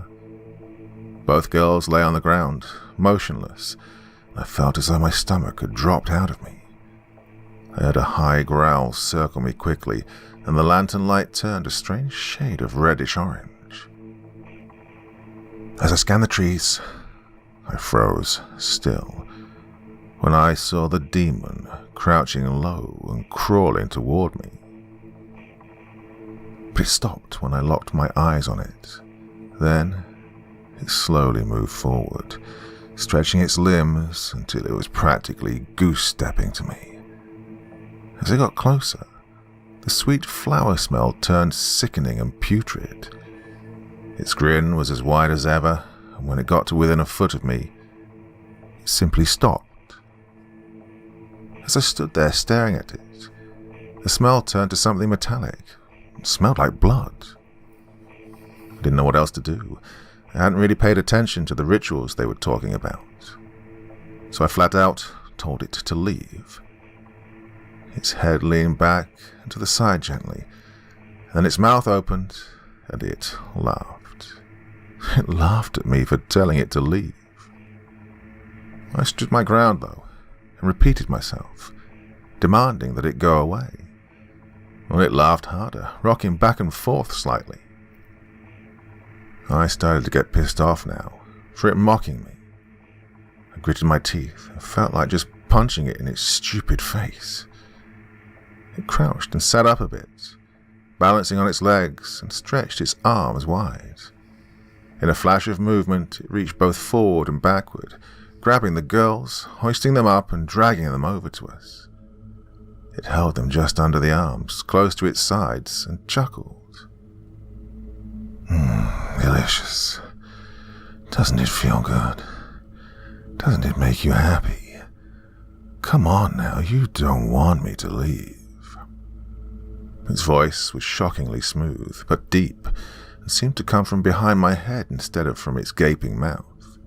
Both girls lay on the ground, motionless. I felt as though my stomach had dropped out of me. I heard a high growl circle me quickly, and the lantern light turned a strange shade of reddish orange. As I scanned the trees, I froze still when I saw the demon crouching low and crawling toward me. But it stopped when I locked my eyes on it. Then it slowly moved forward, stretching its limbs until it was practically goose-stepping to me. As it got closer, the sweet flower smell turned sickening and putrid. Its grin was as wide as ever, and when it got to within a foot of me, it simply stopped. As I stood there staring at it, the smell turned to something metallic. It smelled like blood. I didn't know what else to do. I hadn't really paid attention to the rituals they were talking about. So I flat out told it to leave. Its head leaned back and to the side gently, then its mouth opened and it laughed. It laughed at me for telling it to leave. I stood my ground though, and repeated myself, demanding that it go away. Well, it laughed harder, rocking back and forth slightly. I started to get pissed off now, for it mocking me. I gritted my teeth and felt like just punching it in its stupid face. It crouched and sat up a bit, balancing on its legs and stretched its arms wide. In a flash of movement, it reached both forward and backward, grabbing the girls, hoisting them up and dragging them over to us. It held them just under the arms, close to its sides, and chuckled. Delicious. Doesn't it feel good? Doesn't it make you happy? Come on now, you don't want me to leave. Its voice was shockingly smooth, but deep, and seemed to come from behind my head instead of from its gaping mouth.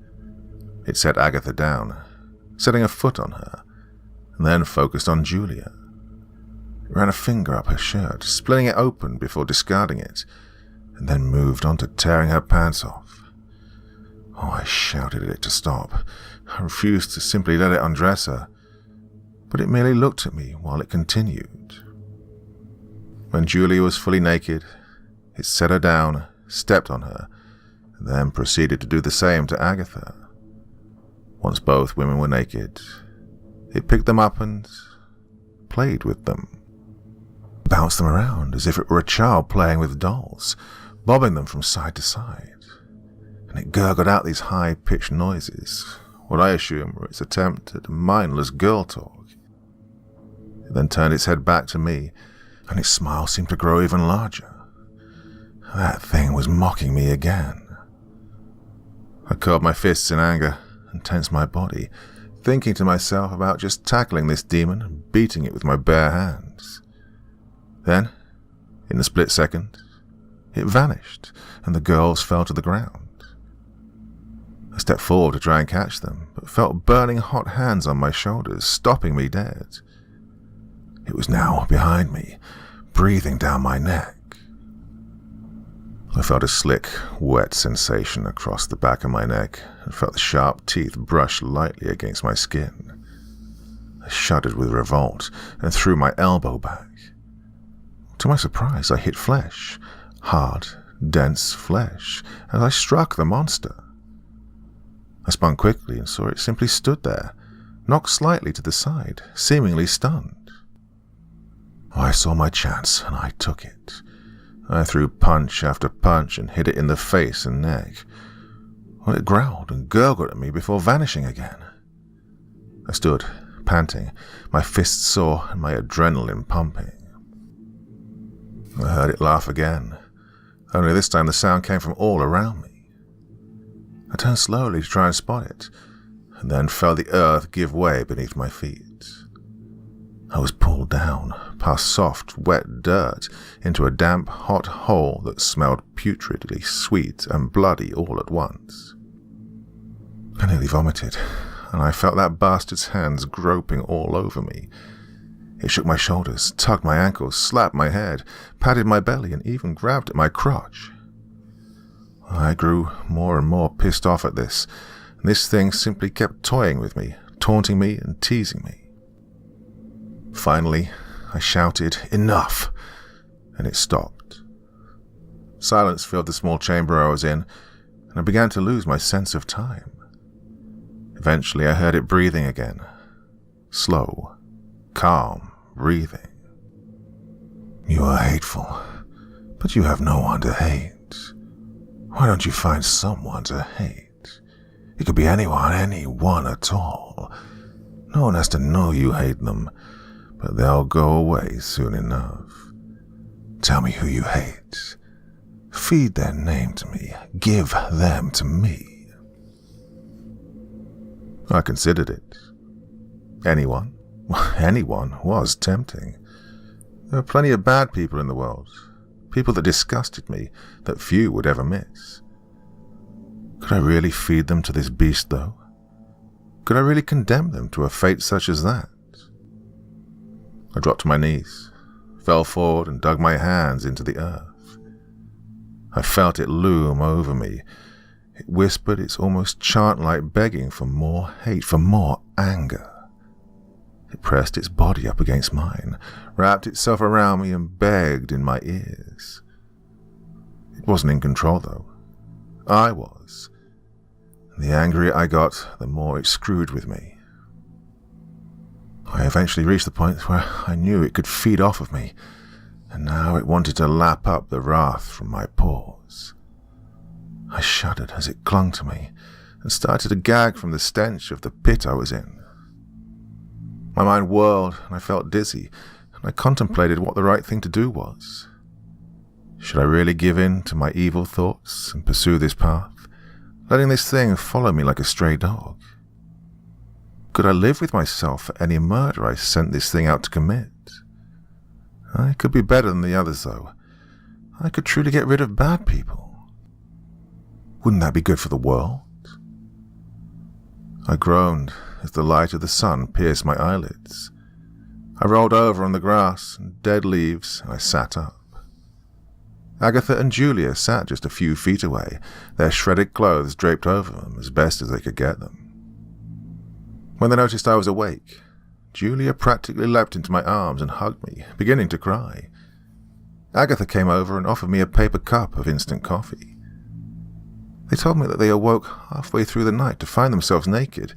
It set Agatha down, setting a foot on her, and then focused on Julia. It ran a finger up her shirt, splitting it open before discarding it, and then moved on to tearing her pants off. Oh, I shouted at it to stop. I refused to simply let it undress her, but it merely looked at me while it continued. When Julia was fully naked, it set her down, stepped on her, and then proceeded to do the same to Agatha. Once both women were naked, it picked them up and played with them. Bounced them around as if it were a child playing with dolls, bobbing them from side to side. And it gurgled out these high-pitched noises, what I assume were its attempt at mindless girl talk. It then turned its head back to me, and its smile seemed to grow even larger. That thing was mocking me again. I curled my fists in anger and tensed my body, thinking to myself about just tackling this demon and beating it with my bare hands. Then, in a split second, it vanished, and the girls fell to the ground. I stepped forward to try and catch them, but felt burning hot hands on my shoulders, stopping me dead. It was now behind me, breathing down my neck. I felt a slick, wet sensation across the back of my neck and felt the sharp teeth brush lightly against my skin. I shuddered with revolt and threw my elbow back. To my surprise, I hit flesh, hard, dense flesh, as I struck the monster. I spun quickly and saw it simply stood there, knocked slightly to the side, seemingly stunned. I saw my chance, and I took it. I threw punch after punch and hit it in the face and neck. Well, it growled and gurgled at me before vanishing again. I stood, panting, my fists sore and my adrenaline pumping. I heard it laugh again, only this time the sound came from all around me. I turned slowly to try and spot it, and then felt the earth give way beneath my feet. I was pulled down, past soft, wet dirt, into a damp, hot hole that smelled putridly sweet and bloody all at once. I nearly vomited, and I felt that bastard's hands groping all over me. It shook my shoulders, tugged my ankles, slapped my head, patted my belly, and even grabbed at my crotch. I grew more and more pissed off at this, and this thing simply kept toying with me, taunting me and teasing me. Finally, I shouted, "Enough!" and it stopped. Silence filled the small chamber I was in, and I began to lose my sense of time. Eventually, I heard it breathing again. Slow, calm breathing. "You are hateful, but you have no one to hate. Why don't you find someone to hate? It could be anyone at all. No one has to know you hate them, but they'll go away soon enough. Tell me who you hate. Feed their name to me. Give them to me." I considered it. Anyone was tempting. There were plenty of bad people in the world, people that disgusted me, that few would ever miss. Could I really feed them to this beast, though? Could I really condemn them to a fate such as that? I dropped to my knees, fell forward and dug my hands into the earth. I felt it loom over me. It whispered its almost chant-like begging for more hate, for more anger. It pressed its body up against mine, wrapped itself around me and begged in my ears. It wasn't in control, though. I was. And the angrier I got, the more it screwed with me. I eventually reached the point where I knew it could feed off of me, and now it wanted to lap up the wrath from my pores. I shuddered as it clung to me, and started to gag from the stench of the pit I was in. My mind whirled, and I felt dizzy, and I contemplated what the right thing to do was. Should I really give in to my evil thoughts and pursue this path, letting this thing follow me like a stray dog? Could I live with myself for any murder I sent this thing out to commit? I could be better than the others, though. I could truly get rid of bad people. Wouldn't that be good for the world? I groaned as the light of the sun pierced my eyelids. I rolled over on the grass and dead leaves, and I sat up. Agatha and Julia sat just a few feet away, their shredded clothes draped over them as best as they could get them. When they noticed I was awake, Julia practically leapt into my arms and hugged me, beginning to cry. Agatha came over and offered me a paper cup of instant coffee. They told me that they awoke halfway through the night to find themselves naked,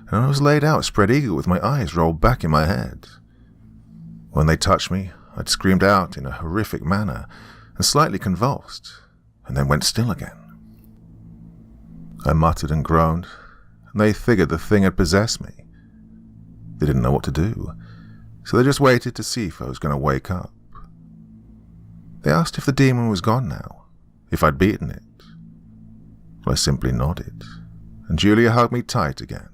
and I was laid out spread eagle with my eyes rolled back in my head. When they touched me, I'd screamed out in a horrific manner and slightly convulsed, and then went still again. I muttered and groaned, and they figured the thing had possessed me. They didn't know what to do, so they just waited to see if I was going to wake up. They asked if the demon was gone now, if I'd beaten it. Well, I simply nodded, and Julia hugged me tight again.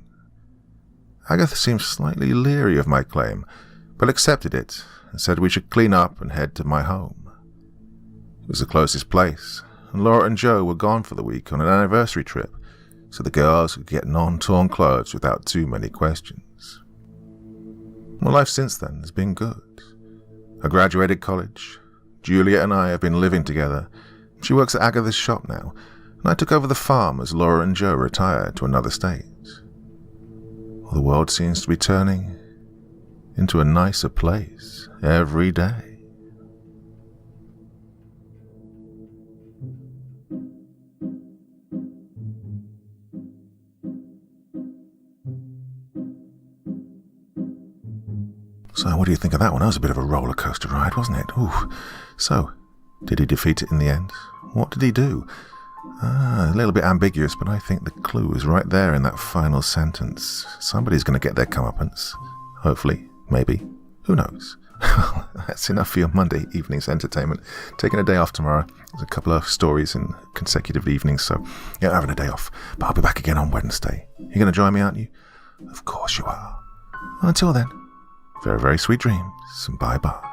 Agatha seemed slightly leery of my claim, but accepted it and said we should clean up and head to my home. It was the closest place, and Laura and Joe were gone for the week on an anniversary trip, so the girls could get non-torn clothes without too many questions. My life since then has been good. I graduated college. Julia and I have been living together. She works at Agatha's shop now, and I took over the farm as Laura and Joe retired to another state. Well, the world seems to be turning into a nicer place every day. So what do you think of that one? That was a bit of a roller coaster ride, wasn't it? Ooh. So, did he defeat it in the end? What did he do? A little bit ambiguous, but I think the clue is right there in that final sentence. Somebody's going to get their comeuppance. Hopefully. Maybe. Who knows? That's enough for your Monday evening's entertainment. Taking a day off tomorrow. There's a couple of stories in consecutive evenings, so yeah, having a day off. But I'll be back again on Wednesday. You're going to join me, aren't you? Of course you are. Well, until then, very, very sweet dreams, and bye-bye.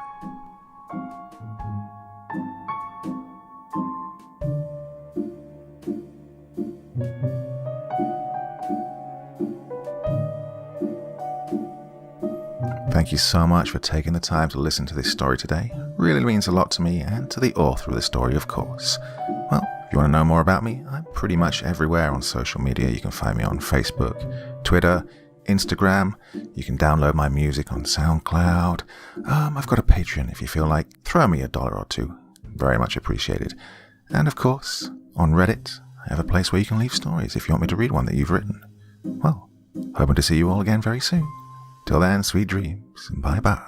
Thank you so much for taking the time to listen to this story today. Really means a lot to me and to the author of the story, of course. Well, If you want to know more about me, I'm pretty much everywhere on social media. You can find me on Facebook, Twitter, Instagram. You can download my music on SoundCloud. I've got a Patreon if you feel like. Throw me $1 or $2. Very much appreciated. And of course, on Reddit, I have a place where you can leave stories if you want me to read one that you've written. Well, hoping to see you all again very soon. Till then, sweet dreams. Bye-bye.